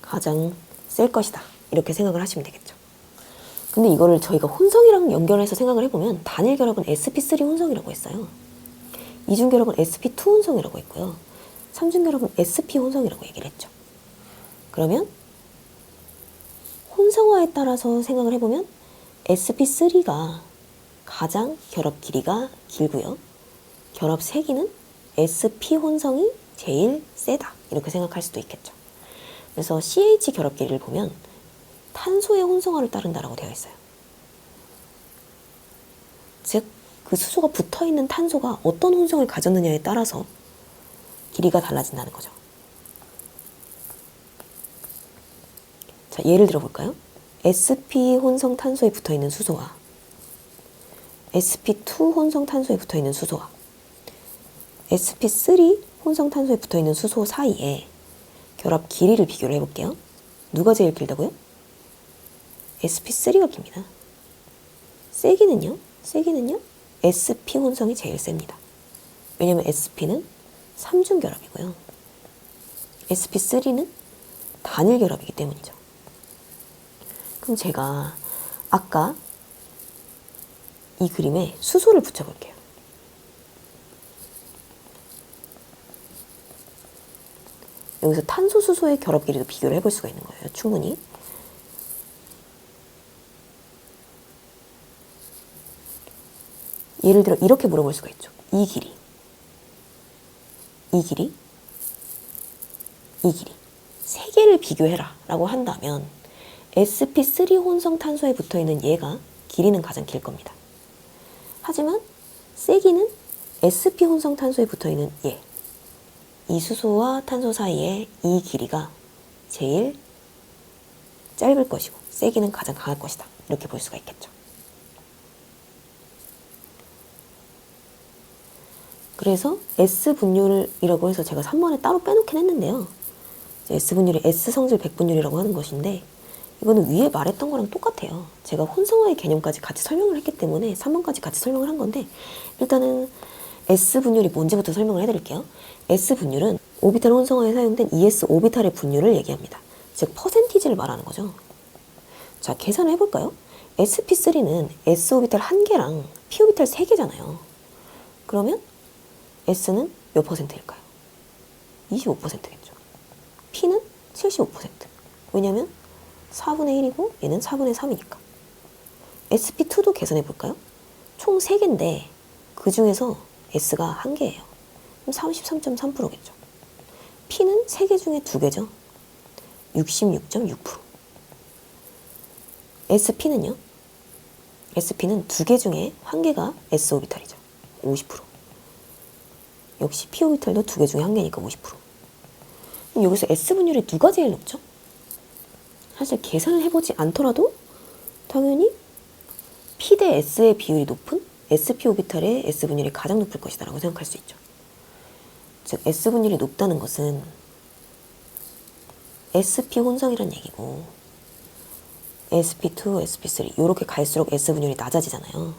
가장 셀 것이다. 이렇게 생각을 하시면 되겠죠. 근데 이거를 저희가 혼성이랑 연결해서 생각을 해보면 단일 결합은 sp3 혼성이라고 했어요. 이중 결합은 sp2 혼성이라고 했고요. 삼중 결합은 sp 혼성이라고 얘기를 했죠. 그러면 혼성화에 따라서 생각을 해보면 sp3가 가장 결합 길이가 길고요. 결합 세기는 sp 혼성이 제일 세다. 이렇게 생각할 수도 있겠죠. 그래서 CH 결합 길이를 보면 탄소의 혼성화를 따른다라고 되어 있어요. 즉, 그 수소가 붙어있는 탄소가 어떤 혼성을 가졌느냐에 따라서 길이가 달라진다는 거죠. 자, 예를 들어볼까요? sp 혼성 탄소에 붙어있는 수소와 sp2 혼성 탄소에 붙어있는 수소와 sp3 혼성 탄소에 붙어있는 수소 사이에 결합 길이를 비교를 해볼게요. 누가 제일 길다고요? sp3가 깁니다. 세기는요? sp 혼성이 제일 셉니다. 왜냐면 sp는 삼중 결합이고요. sp3는 단일 결합이기 때문이죠. 그럼 제가 아까 이 그림에 수소를 붙여볼게요. 여기서 탄소, 수소의 결합 길이도 비교를 해볼 수가 있는 거예요. 충분히. 예를 들어 이렇게 물어볼 수가 있죠. 이 길이, 이 길이, 이 길이. 세 개를 비교해라 라고 한다면 sp3 혼성 탄소에 붙어있는 얘가 길이는 가장 길 겁니다. 하지만 세기는 sp 혼성 탄소에 붙어있는 얘, 이 수소와 탄소 사이에 이 길이가 제일 짧을 것이고 세기는 가장 강할 것이다. 이렇게 볼 수가 있겠죠. 그래서 S분율이라고 해서 제가 3번에 따로 빼놓긴 했는데요. S분율이 S성질 100분율이라고 하는 것인데 이거는 위에 말했던 거랑 똑같아요. 제가 혼성화의 개념까지 같이 설명을 했기 때문에 3번까지 같이 설명을 한 건데 일단은 S분율이 뭔지부터 설명을 해드릴게요. S분율은 오비탈 혼성화에 사용된 ES 오비탈의 분율을 얘기합니다. 즉 퍼센티지를 말하는 거죠. 자, 계산을 해볼까요? sp3는 s오비탈 1개랑 p오비탈 3개잖아요. 그러면 S는 몇 퍼센트일까요? 25%겠죠. P는 75%. 왜냐면 4분의 1이고 얘는 4분의 3이니까. sp2도 계산해 볼까요? 총 3개인데 그 중에서 S가 1개예요. 그럼 33.3%겠죠. P는 3개 중에 2개죠. 66.6%. SP는요? SP는 2개 중에 1개가 S오비탈이죠. 50%. 역시 P오비탈도 2개 중에 1개니까 50%. 그럼 여기서 S분율이 누가 제일 높죠? 사실 계산을 해보지 않더라도 당연히 P 대 S의 비율이 높은 SP오비탈의 S분율이 가장 높을 것이다 라고 생각할 수 있죠. 즉 S분율이 높다는 것은 SP 혼성이란 얘기고 SP2, SP3 이렇게 갈수록 S분율이 낮아지잖아요.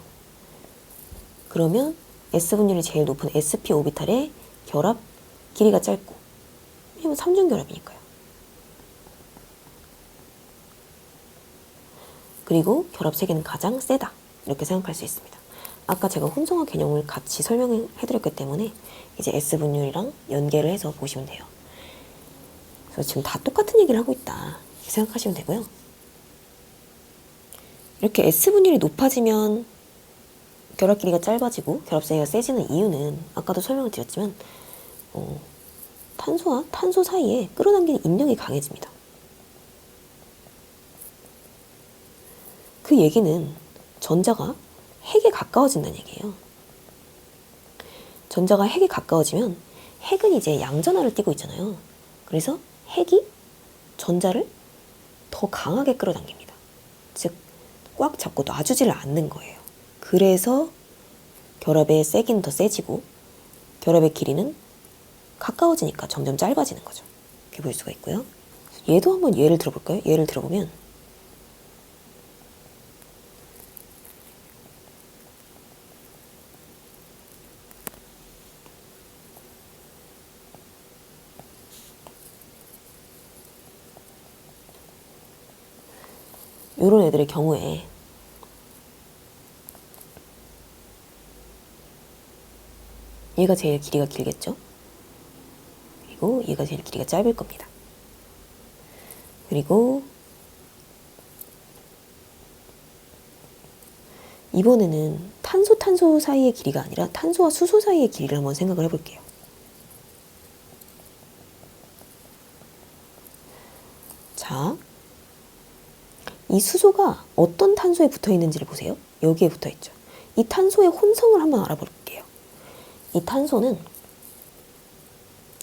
그러면 S분율이 제일 높은 SP 오비탈의 결합 길이가 짧고 왜냐면 3중 결합이니까요. 그리고 결합 세기는 가장 세다 이렇게 생각할 수 있습니다. 아까 제가 혼성화 개념을 같이 설명해드렸기 때문에 이제 S분율이랑 연계를 해서 보시면 돼요. 그래서 지금 다 똑같은 얘기를 하고 있다 이렇게 생각하시면 되고요. 이렇게 S분율이 높아지면 결합 길이가 짧아지고 결합 세기가 세지는 이유는 아까도 설명을 드렸지만 탄소와 탄소 사이에 끌어당기는 인력이 강해집니다. 그 얘기는 전자가 핵에 가까워진다는 얘기예요. 전자가 핵에 가까워지면 핵은 이제 양전하를 띠고 있잖아요. 그래서 핵이 전자를 더 강하게 끌어당깁니다. 즉, 꽉 잡고 놔주지를 않는 거예요. 그래서 결합의 세기는 더 세지고 결합의 길이는 가까워지니까 점점 짧아지는 거죠. 이렇게 볼 수가 있고요. 얘도 한번 예를 들어볼까요? 예를 들어보면 이런 애들의 경우에 얘가 제일 길이가 길겠죠? 그리고 얘가 제일 길이가 짧을 겁니다. 그리고 이번에는 탄소 사이의 길이가 아니라 탄소와 수소 사이의 길이를 한번 생각을 해볼게요. 자, 이 수소가 어떤 탄소에 붙어 있는지를 보세요. 여기에 붙어 있죠. 이 탄소의 혼성을 한번 알아볼게요. 이 탄소는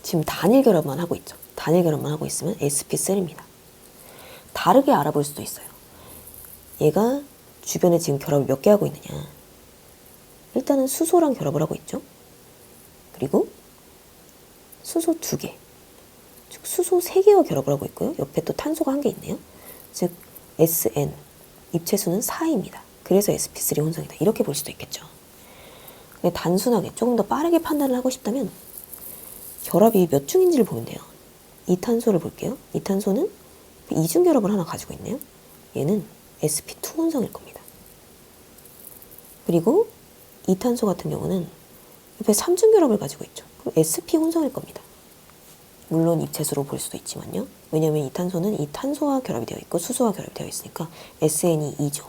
지금 단일 결합만 하고 있죠. 단일 결합만 하고 있으면 sp3입니다. 다르게 알아볼 수도 있어요. 얘가 주변에 지금 결합을 몇 개 하고 있느냐. 일단은 수소랑 결합을 하고 있죠. 그리고 수소 2개. 즉 수소 3개와 결합을 하고 있고요. 옆에 또 탄소가 1개 있네요. 즉 SN, 입체수는 4입니다. 그래서 sp3 혼성이다. 이렇게 볼 수도 있겠죠. 근데 단순하게 조금 더 빠르게 판단을 하고 싶다면 결합이 몇 중인지를 보면 돼요. 이 탄소를 볼게요. 이 탄소는 이중 결합을 하나 가지고 있네요. 얘는 sp2 혼성일 겁니다. 그리고 이 탄소 같은 경우는 옆에 3중 결합을 가지고 있죠. 그럼 sp 혼성일 겁니다. 물론 입체수로 볼 수도 있지만요. 왜냐하면 이 탄소는 이 탄소와 결합이 되어 있고 수소와 결합이 되어 있으니까 SN이 2죠.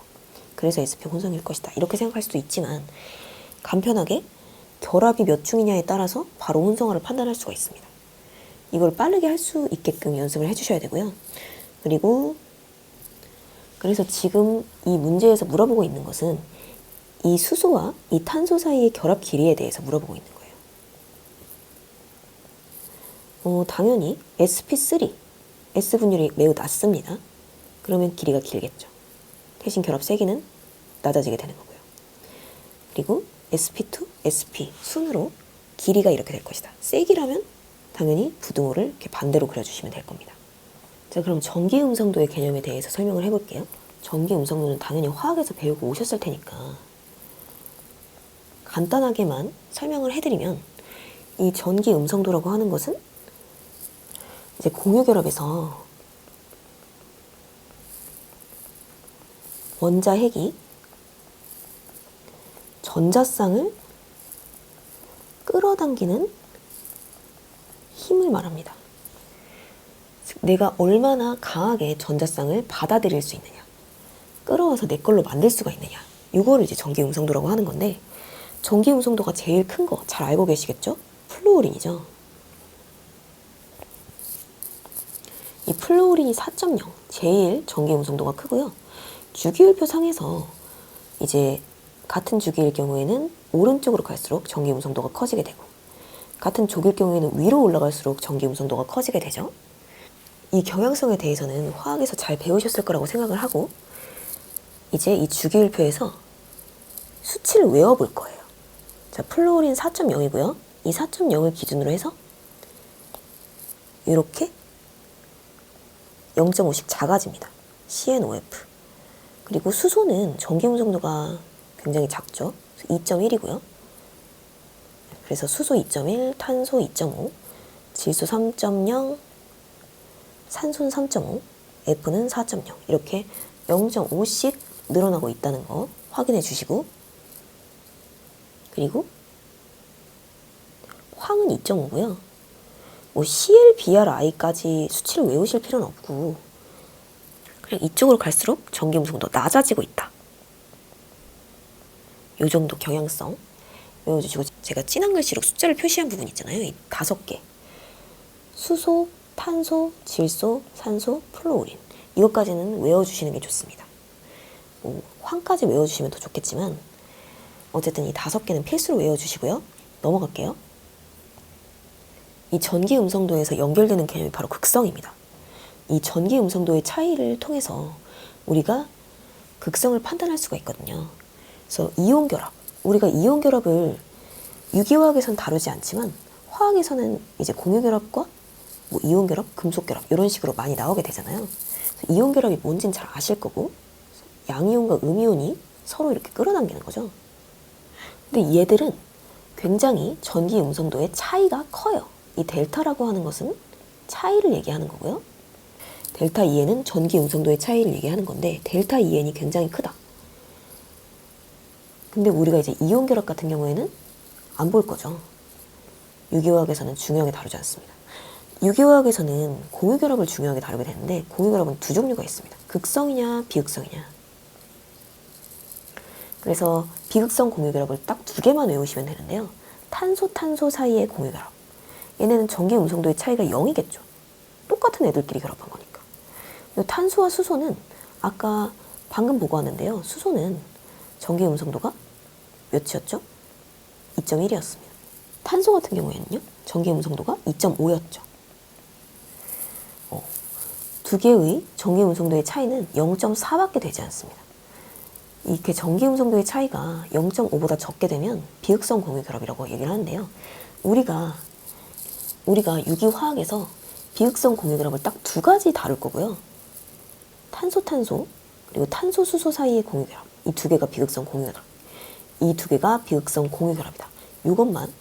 그래서 sp 혼성일 것이다. 이렇게 생각할 수도 있지만 간편하게 결합이 몇 중이냐에 따라서 바로 혼성화를 판단할 수가 있습니다. 이걸 빠르게 할 수 있게끔 연습을 해주셔야 되고요. 그리고 그래서 지금 이 문제에서 물어보고 있는 것은 이 수소와 이 탄소 사이의 결합 길이에 대해서 물어보고 있는 거예요. 당연히 sp3, S 분율이 매우 낮습니다. 그러면 길이가 길겠죠. 대신 결합 세기는 낮아지게 되는 거고요. 그리고 sp2, sp 순으로 길이가 이렇게 될 것이다. 세기라면 당연히 부등호를 이렇게 반대로 그려주시면 될 겁니다. 자, 그럼 전기 음성도의 개념에 대해서 설명을 해볼게요. 전기 음성도는 당연히 화학에서 배우고 오셨을 테니까 간단하게만 설명을 해드리면 이 전기 음성도라고 하는 것은 이제 공유결합에서 원자핵이 전자쌍을 끌어당기는 힘을 말합니다. 즉 내가 얼마나 강하게 전자쌍을 받아들일 수 있느냐, 끌어와서 내 걸로 만들 수가 있느냐, 이거를 이제 전기 음성도라고 하는 건데, 전기 음성도가 제일 큰 거 잘 알고 계시겠죠? 플루오린이죠. 이 플루오린이 4.0 제일 전기 음성도가 크고요. 주기율표 상에서 이제 같은 주기일 경우에는 오른쪽으로 갈수록 전기 음성도가 커지게 되고, 같은 족일 경우에는 위로 올라갈수록 전기 음성도가 커지게 되죠. 이 경향성에 대해서는 화학에서 잘 배우셨을 거라고 생각을 하고, 이제 이 주기율표에서 수치를 외워볼 거예요. 자, 플루오린 4.0이고요. 이 4.0을 기준으로 해서 이렇게 0.5씩 작아집니다. CnOF. 그리고 수소는 전기 음성도가 굉장히 작죠. 2.1이고요. 그래서 수소 2.1, 탄소 2.5, 질소 3.0, 산소는 3.5, F는 4.0 이렇게 0.5씩 늘어나고 있다는 거 확인해 주시고, 그리고 황은 2.5고요. 뭐 Cl, Br, I까지 수치를 외우실 필요는 없고 그냥 이쪽으로 갈수록 전기 음성도 낮아지고 있다. 이 정도 경향성 외워주시고, 제가 진한 글씨로 숫자를 표시한 부분 있잖아요. 이 5개. 수소, 탄소, 질소, 산소, 플루오린. 이것까지는 외워주시는 게 좋습니다. 뭐 황까지 외워주시면 더 좋겠지만 어쨌든 이 5개는 필수로 외워주시고요. 넘어갈게요. 이 전기 음성도에서 연결되는 개념이 바로 극성입니다. 이 전기 음성도의 차이를 통해서 우리가 극성을 판단할 수가 있거든요. 그래서 이온 결합, 우리가 이온 결합을 유기화학에서는 다루지 않지만 화학에서는 이제 공유 결합과 뭐 이온 결합, 금속 결합 이런 식으로 많이 나오게 되잖아요. 이온 결합이 뭔지는 잘 아실 거고, 양이온과 음이온이 서로 이렇게 끌어당기는 거죠. 근데 얘들은 굉장히 전기 음성도의 차이가 커요. 이 델타라고 하는 것은 차이를 얘기하는 거고요. 델타 EN은 전기 음성도의 차이를 얘기하는 건데, 델타 EN이 굉장히 크다. 근데 우리가 이제 이온 결합 같은 경우에는 안 볼 거죠. 유기화학에서는 중요하게 다루지 않습니다. 유기화학에서는 공유결합을 중요하게 다루게 되는데 공유결합은 두 종류가 있습니다. 극성이냐 비극성이냐. 그래서 비극성 공유결합을 딱 두 개만 외우시면 되는데요. 탄소 사이의 공유결합. 얘네는 전기 음성도의 차이가 0이겠죠. 똑같은 애들끼리 결합한 거니까. 그리고 탄소와 수소는 아까 방금 보고 왔는데요. 수소는 전기 음성도가 몇이었죠? 2.1이었습니다. 탄소 같은 경우에는요. 전기 음성도가 2.5였죠. 두 개의 전기 음성도의 차이는 0.4밖에 되지 않습니다. 이렇게 전기 음성도의 차이가 0.5보다 적게 되면 비극성 공유결합이라고 얘기를 하는데요. 우리가 유기화학에서 비극성 공유결합을 딱 두 가지 다룰 거고요. 탄소 그리고 탄소-수소 사이의 공유결합. 이 두 개가 비극성 공유결합. 이 두 개가 비극성 공유결합이다. 이것만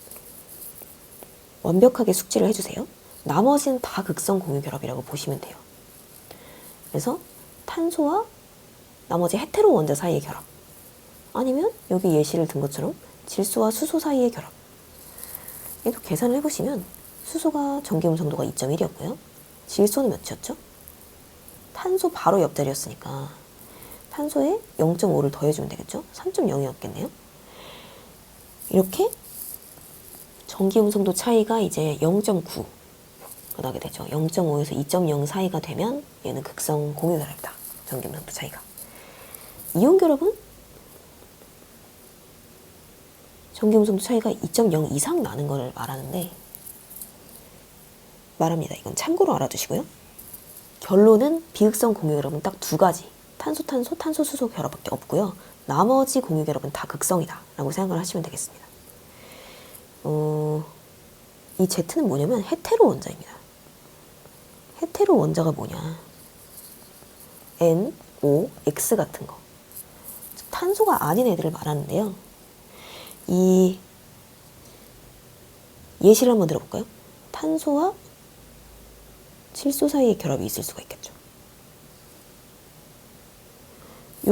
완벽하게 숙지를 해주세요. 나머지는 다 극성 공유결합이라고 보시면 돼요. 그래서 탄소와 나머지 헤테로 원자 사이의 결합. 아니면 여기 예시를 든 것처럼 질소와 수소 사이의 결합. 얘도 계산을 해보시면 수소가 전기 음성도가 2.1이었고요. 질소는 몇이었죠? 탄소 바로 옆자리였으니까 탄소에 0.5를 더해주면 되겠죠? 3.0이었겠네요. 이렇게 전기 음성도 차이가 이제 0.9가 나게 되죠. 0.5에서 2.0 사이가 되면 얘는 극성 공유결합이다. 전기 음성도 차이가. 이온 결합은 전기 음성도 차이가 2.0 이상 나는 걸 말합니다. 이건 참고로 알아두시고요. 결론은 비극성 공유결합은 딱 두 가지. 탄소-수소 결합밖에 없고요. 나머지 공유결합은 다 극성이다 라고 생각을 하시면 되겠습니다. 이 Z는 뭐냐면 헤테로 원자입니다. 헤테로 원자가 뭐냐. N, O, X 같은 거. 즉 탄소가 아닌 애들을 말하는데요. 이 예시를 한번 들어볼까요? 탄소와 질소 사이의 결합이 있을 수가 있겠죠. 이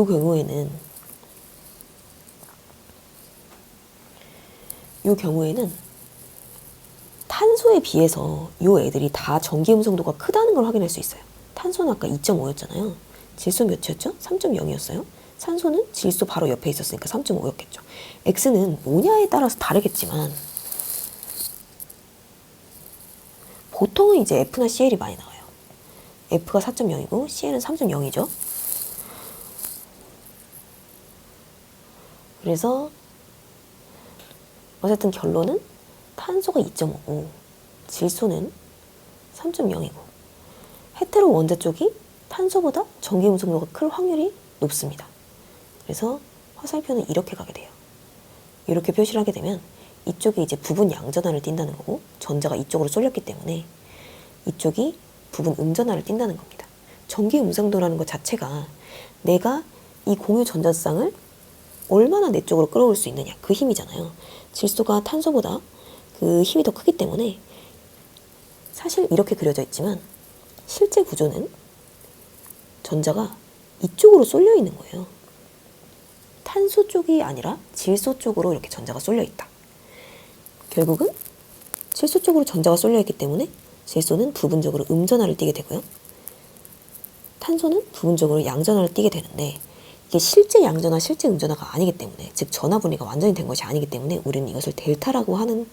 경우에는 탄소에 비해서 이 애들이 다 전기 음성도가 크다는 걸 확인할 수 있어요. 탄소는 아까 2.5였잖아요. 질소 몇이었죠? 3.0이었어요. 산소는 질소 바로 옆에 있었으니까 3.5였겠죠. X는 뭐냐에 따라서 다르겠지만 보통은 이제 F나 CL이 많이 나와요. F가 4.0이고 CL은 3.0이죠. 그래서 어쨌든 결론은 탄소가 2.5, 질소는 3.0이고 헤테로 원자 쪽이 탄소보다 전기 음성도가 클 확률이 높습니다. 그래서 화살표는 이렇게 가게 돼요. 이렇게 표시를 하게 되면 이쪽이 이제 부분 양전하를 띈다는 거고 전자가 이쪽으로 쏠렸기 때문에 이쪽이 부분 음전하를 띈다는 겁니다. 전기 음성도라는 것 자체가 내가 이 공유 전자쌍을 얼마나 내 쪽으로 끌어올 수 있느냐 그 힘이잖아요. 질소가 탄소보다 그 힘이 더 크기 때문에 사실 이렇게 그려져 있지만 실제 구조는 전자가 이쪽으로 쏠려 있는 거예요. 탄소 쪽이 아니라 질소 쪽으로 이렇게 전자가 쏠려 있다. 결국은 질소 쪽으로 전자가 쏠려 있기 때문에 질소는 부분적으로 음전하를 띠게 되고요. 탄소는 부분적으로 양전하를 띠게 되는데 이게 실제 양전하, 실제 음전하가 아니기 때문에 즉 전하 분리가 완전히 된 것이 아니기 때문에 우리는 이것을 델타라고 하는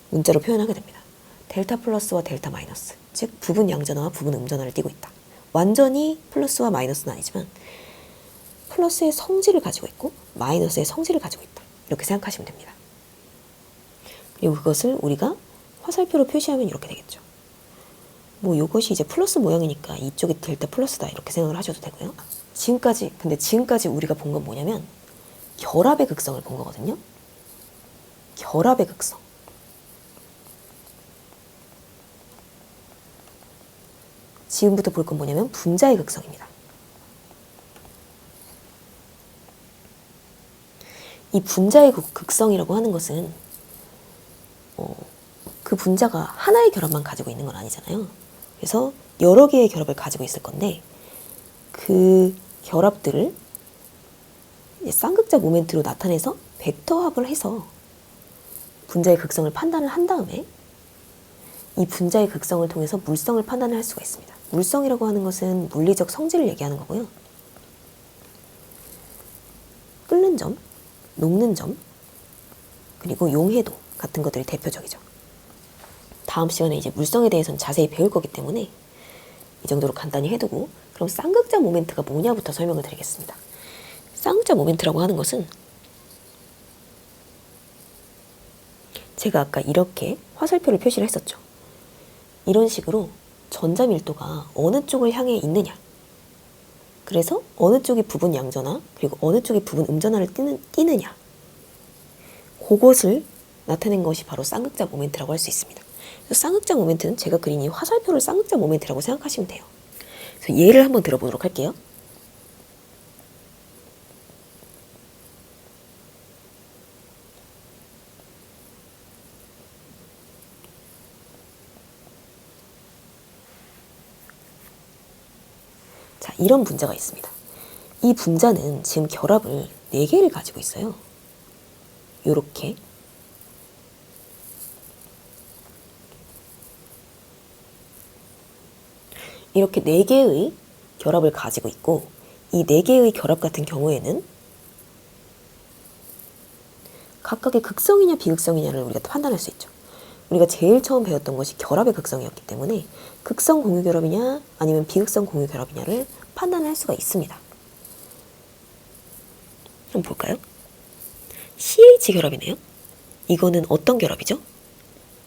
문자로 표현하게 됩니다. 델타 플러스와 델타 마이너스 즉 부분 양전하와 부분 음전하를 띠고 있다. 완전히 플러스와 마이너스는 아니지만 플러스의 성질을 가지고 있고 마이너스의 성질을 가지고 있다. 이렇게 생각하시면 됩니다. 그리고 그것을 우리가 화살표로 표시하면 이렇게 되겠죠. 뭐 이것이 이제 플러스 모양이니까 이쪽이 델타 플러스다 이렇게 생각을 하셔도 되고요. 지금까지 우리가 본 건 뭐냐면 결합의 극성을 본 거거든요. 결합의 극성. 지금부터 볼 건 뭐냐면 분자의 극성입니다. 이 분자의 극성이라고 하는 것은 그 분자가 하나의 결합만 가지고 있는 건 아니잖아요. 그래서 여러 개의 결합을 가지고 있을 건데 그 결합들을 쌍극자 모멘트로 나타내서 벡터 합을 해서 분자의 극성을 판단을 한 다음에 이 분자의 극성을 통해서 물성을 판단할 수가 있습니다. 물성이라고 하는 것은 물리적 성질을 얘기하는 거고요. 끓는 점, 녹는 점, 그리고 용해도 같은 것들이 대표적이죠. 다음 시간에 이제 물성에 대해서는 자세히 배울 거기 때문에 이 정도로 간단히 해두고, 그럼 쌍극자 모멘트가 뭐냐부터 설명을 드리겠습니다. 쌍극자 모멘트라고 하는 것은 제가 아까 이렇게 화살표를 표시를 했었죠. 이런 식으로 전자 밀도가 어느 쪽을 향해 있느냐, 그래서 어느 쪽이 부분 양전하 그리고 어느 쪽이 부분 음전하를 띠느냐, 그것을 나타낸 것이 바로 쌍극자 모멘트라고 할 수 있습니다. 그래서 쌍극자 모멘트는 제가 그린 이 화살표를 쌍극자 모멘트라고 생각하시면 돼요. 그래서 예를 한번 들어보도록 할게요. 자, 이런 분자가 있습니다. 이 분자는 지금 결합을 4개를 가지고 있어요. 요렇게. 이렇게 4개의 결합을 가지고 있고, 이 4개의 결합 같은 경우에는 각각의 극성이냐 비극성이냐를 우리가 판단할 수 있죠. 우리가 제일 처음 배웠던 것이 결합의 극성이었기 때문에 극성 공유결합이냐 아니면 비극성 공유결합이냐를 판단할 수가 있습니다. 한번 볼까요? CH 결합이네요. 이거는 어떤 결합이죠?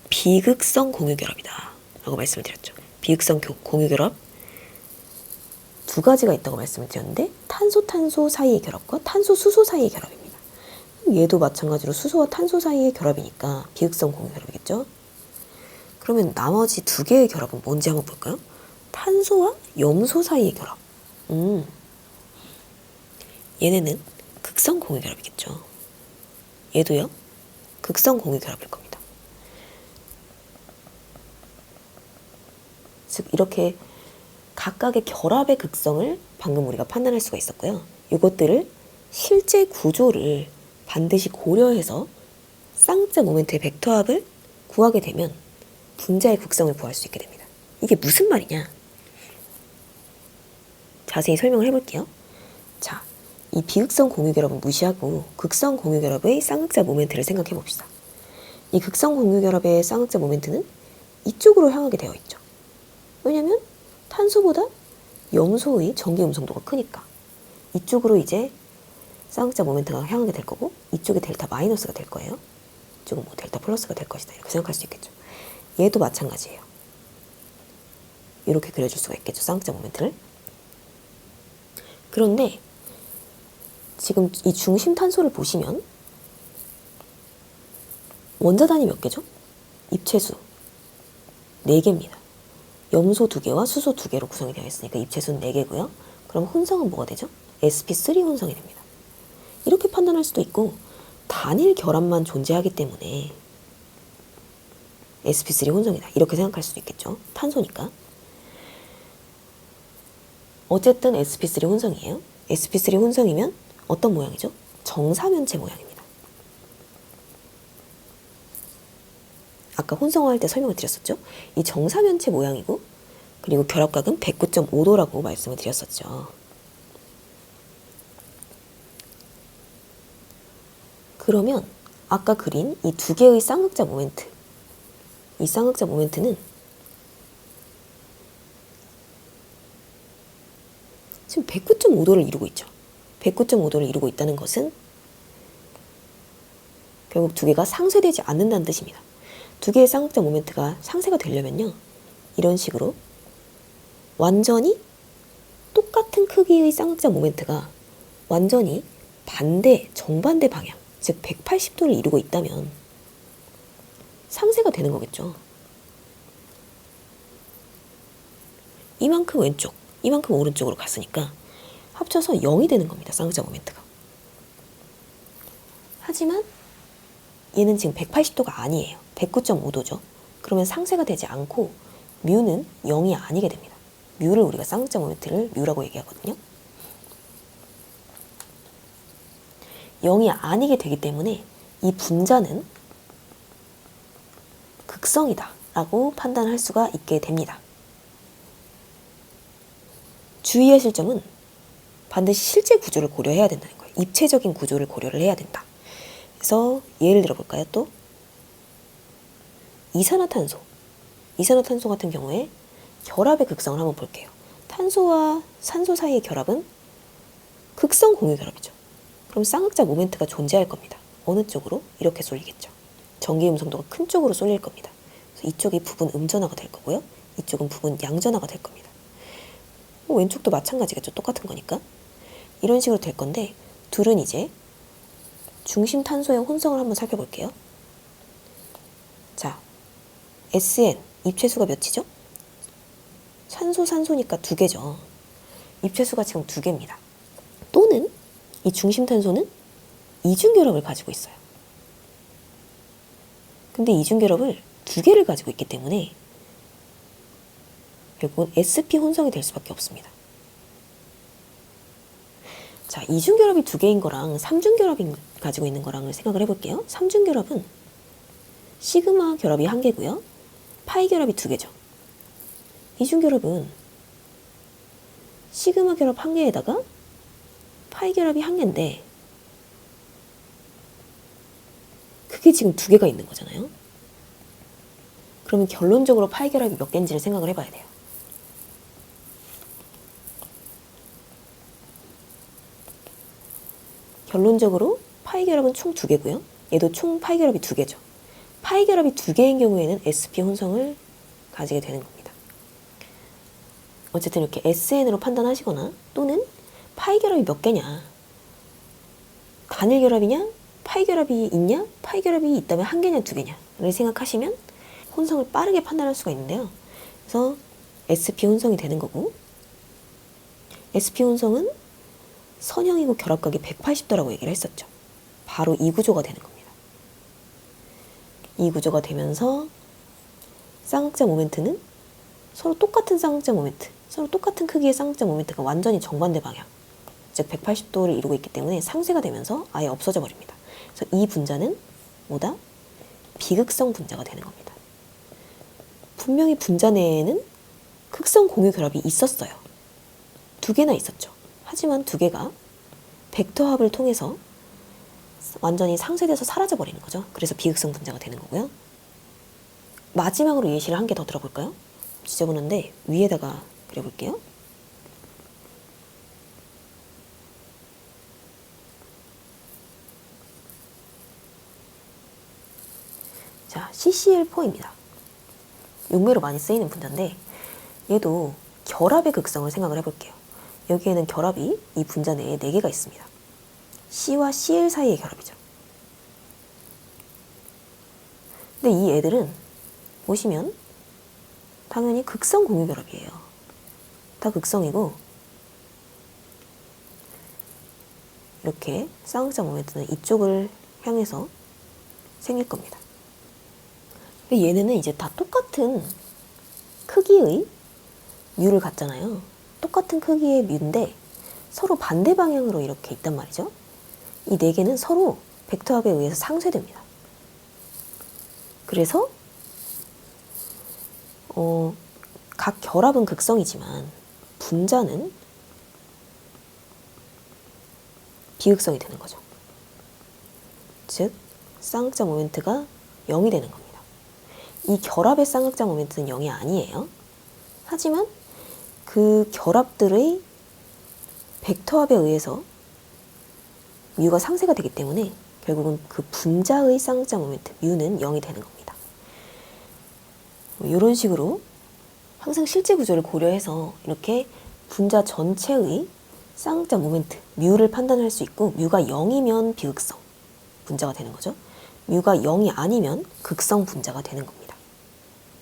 비극성 공유결합이다 라고 말씀을 드렸죠. 비극성 공유결합 2가지가 있다고 말씀을 드렸는데, 탄소 사이의 결합과 탄소-수소 사이의 결합입니다. 얘도 마찬가지로 수소와 탄소 사이의 결합이니까 비극성 공유결합이겠죠. 그러면 나머지 2개의 결합은 뭔지 한번 볼까요? 탄소와 염소 사이의 결합. 얘네는 극성 공유결합이겠죠. 얘도요, 극성 공유결합일 겁니다. 즉 이렇게 각각의 결합의 극성을 방금 우리가 판단할 수가 있었고요. 이것들을 실제 구조를 반드시 고려해서 쌍극자 모멘트의 벡터합을 구하게 되면 분자의 극성을 구할 수 있게 됩니다. 이게 무슨 말이냐? 자세히 설명을 해볼게요. 자, 이 비극성 공유결합은 무시하고 극성 공유결합의 쌍극자 모멘트를 생각해 봅시다. 이 극성 공유결합의 쌍극자 모멘트는 이쪽으로 향하게 되어 있죠. 왜냐면 탄소보다 염소의 전기 음성도가 크니까 이쪽으로 이제 쌍극자 모멘트가 향하게 될 거고, 이쪽이 델타 마이너스가 될 거예요. 이쪽은 뭐 델타 플러스가 될 것이다 이렇게 생각할 수 있겠죠. 얘도 마찬가지예요. 이렇게 그려줄 수가 있겠죠, 쌍극자 모멘트를. 그런데 지금 이 중심 탄소를 보시면 원자단이 몇 개죠? 입체수 4개입니다. 염소 2개와 수소 2개로 구성이 되어 있으니까 입체수는 4개고요. 그럼 혼성은 뭐가 되죠? sp3 혼성이 됩니다. 이렇게 판단할 수도 있고, 단일 결합만 존재하기 때문에 sp3 혼성이다 이렇게 생각할 수도 있겠죠. 탄소니까. 어쨌든 sp3 혼성이에요. sp3 혼성이면 어떤 모양이죠? 정사면체 모양입니다. 아까 혼성화할 때 설명을 드렸었죠. 이 정사면체 모양이고, 그리고 결합각은 109.5도라고 말씀을 드렸었죠. 그러면 아까 그린 이 2개의 쌍극자 모멘트, 이 쌍극자 모멘트는 지금 109.5도를 이루고 있죠. 109.5도를 이루고 있다는 것은 결국 2개가 상쇄되지 않는다는 뜻입니다. 2개의 쌍극자 모멘트가 상쇄가 되려면요, 이런 식으로 완전히 똑같은 크기의 쌍극자 모멘트가 완전히 정반대 방향, 즉 180도를 이루고 있다면 상쇄가 되는 거겠죠. 이만큼 왼쪽, 이만큼 오른쪽으로 갔으니까 합쳐서 0이 되는 겁니다, 쌍극자 모멘트가. 하지만 얘는 지금 180도가 아니에요. 109.5도죠. 그러면 상쇄가 되지 않고 뮤는 0이 아니게 됩니다. 뮤를 우리가 쌍극자 모멘트를 뮤라고 얘기하거든요. 0이 아니게 되기 때문에 이 분자는 극성이다 라고 판단할 수가 있게 됩니다. 주의하실 점은 반드시 실제 구조를 고려해야 된다는 거예요. 입체적인 구조를 고려를 해야 된다. 그래서 예를 들어볼까요? 또 이산화탄소 같은 경우에 결합의 극성을 한번 볼게요. 탄소와 산소 사이의 결합은 극성 공유 결합이죠. 그럼 쌍극자 모멘트가 존재할 겁니다. 어느 쪽으로? 이렇게 쏠리겠죠. 전기 음성도가 큰 쪽으로 쏠릴 겁니다. 그래서 이쪽이 부분 음전화가 될 거고요. 이쪽은 부분 양전화가 될 겁니다. 왼쪽도 마찬가지겠죠. 똑같은 거니까. 이런 식으로 될 건데 둘은 이제 중심 탄소의 혼성을 한번 살펴볼게요. 자, SN 입체수가 몇이죠? 산소니까 2개죠. 입체수가 지금 2개입니다. 또는 이 중심 탄소는 이중결합을 가지고 있어요. 근데 이중결합을 2개를 가지고 있기 때문에 결국은 sp 혼성이 될 수밖에 없습니다. 자, 이중결합이 2개인 거랑 삼중결합이 가지고 있는 거랑을 생각을 해볼게요. 삼중결합은 시그마 결합이 1개고요. 파이 결합이 2개죠. 이중결합은 시그마 결합 1개에다가 파이 결합이 1개인데 그게 지금 2개가 있는 거잖아요. 그러면 결론적으로 파이 결합이 몇 개인지를 생각을 해봐야 돼요. 결론적으로 파이 결합은 총 2개고요. 얘도 총 파이 결합이 2개죠. 파이 결합이 2개인 경우에는 sp 혼성을 가지게 되는 겁니다. 어쨌든 이렇게 SN으로 판단하시거나 또는 파이 결합이 몇 개냐, 단일 결합이냐, 파이 결합이 있냐, 파이 결합이 있다면 1개냐 2개냐를 생각하시면 혼성을 빠르게 판단할 수가 있는데요. 그래서 sp 혼성이 되는 거고, sp 혼성은 선형이고 결합각이 180도라고 얘기를 했었죠. 바로 이 구조가 되는 겁니다. 이 구조가 되면서 쌍극자 모멘트는 서로 똑같은 쌍극자 모멘트, 서로 똑같은 크기의 쌍극자 모멘트가 완전히 정반대 방향, 즉 180도를 이루고 있기 때문에 상쇄가 되면서 아예 없어져 버립니다. 그래서 이 분자는 뭐다? 비극성 분자가 되는 겁니다. 분명히 분자 내에는 극성 공유 결합이 있었어요. 2개나 있었죠. 하지만 2개가 벡터 합을 통해서 완전히 상쇄돼서 사라져 버리는 거죠. 그래서 비극성 분자가 되는 거고요. 마지막으로 예시를 1개 더 들어볼까요? 지저분한데 위에다가 그려볼게요. 자, CCl4입니다. 용매로 많이 쓰이는 분자인데 얘도 결합의 극성을 생각을 해볼게요. 여기에는 결합이 이 분자 내에 4개가 있습니다. C와 Cl 사이의 결합이죠. 근데 이 애들은 보시면 당연히 극성 공유 결합이에요. 다 극성이고 이렇게 쌍극자 모멘트는 이쪽을 향해서 생길 겁니다. 얘네는 이제 다 똑같은 크기의 뮤를 갖잖아요. 똑같은 크기의 뮤인데 서로 반대 방향으로 이렇게 있단 말이죠. 이 4개는 서로 벡터합에 의해서 상쇄됩니다. 그래서 각 결합은 극성이지만 분자는 비극성이 되는 거죠. 즉 쌍극자 모멘트가 0이 되는 겁니다. 이 결합의 쌍극자 모멘트는 0이 아니에요. 하지만 그 결합들의 벡터합에 의해서 뮤가 상쇄가 되기 때문에 결국은 그 분자의 쌍극자 모멘트 뮤는 0이 되는 겁니다. 이런 식으로 항상 실제 구조를 고려해서 이렇게 분자 전체의 쌍극자 모멘트 뮤를 판단할 수 있고, 뮤가 0이면 비극성 분자가 되는 거죠. 뮤가 0이 아니면 극성 분자가 되는 겁니다.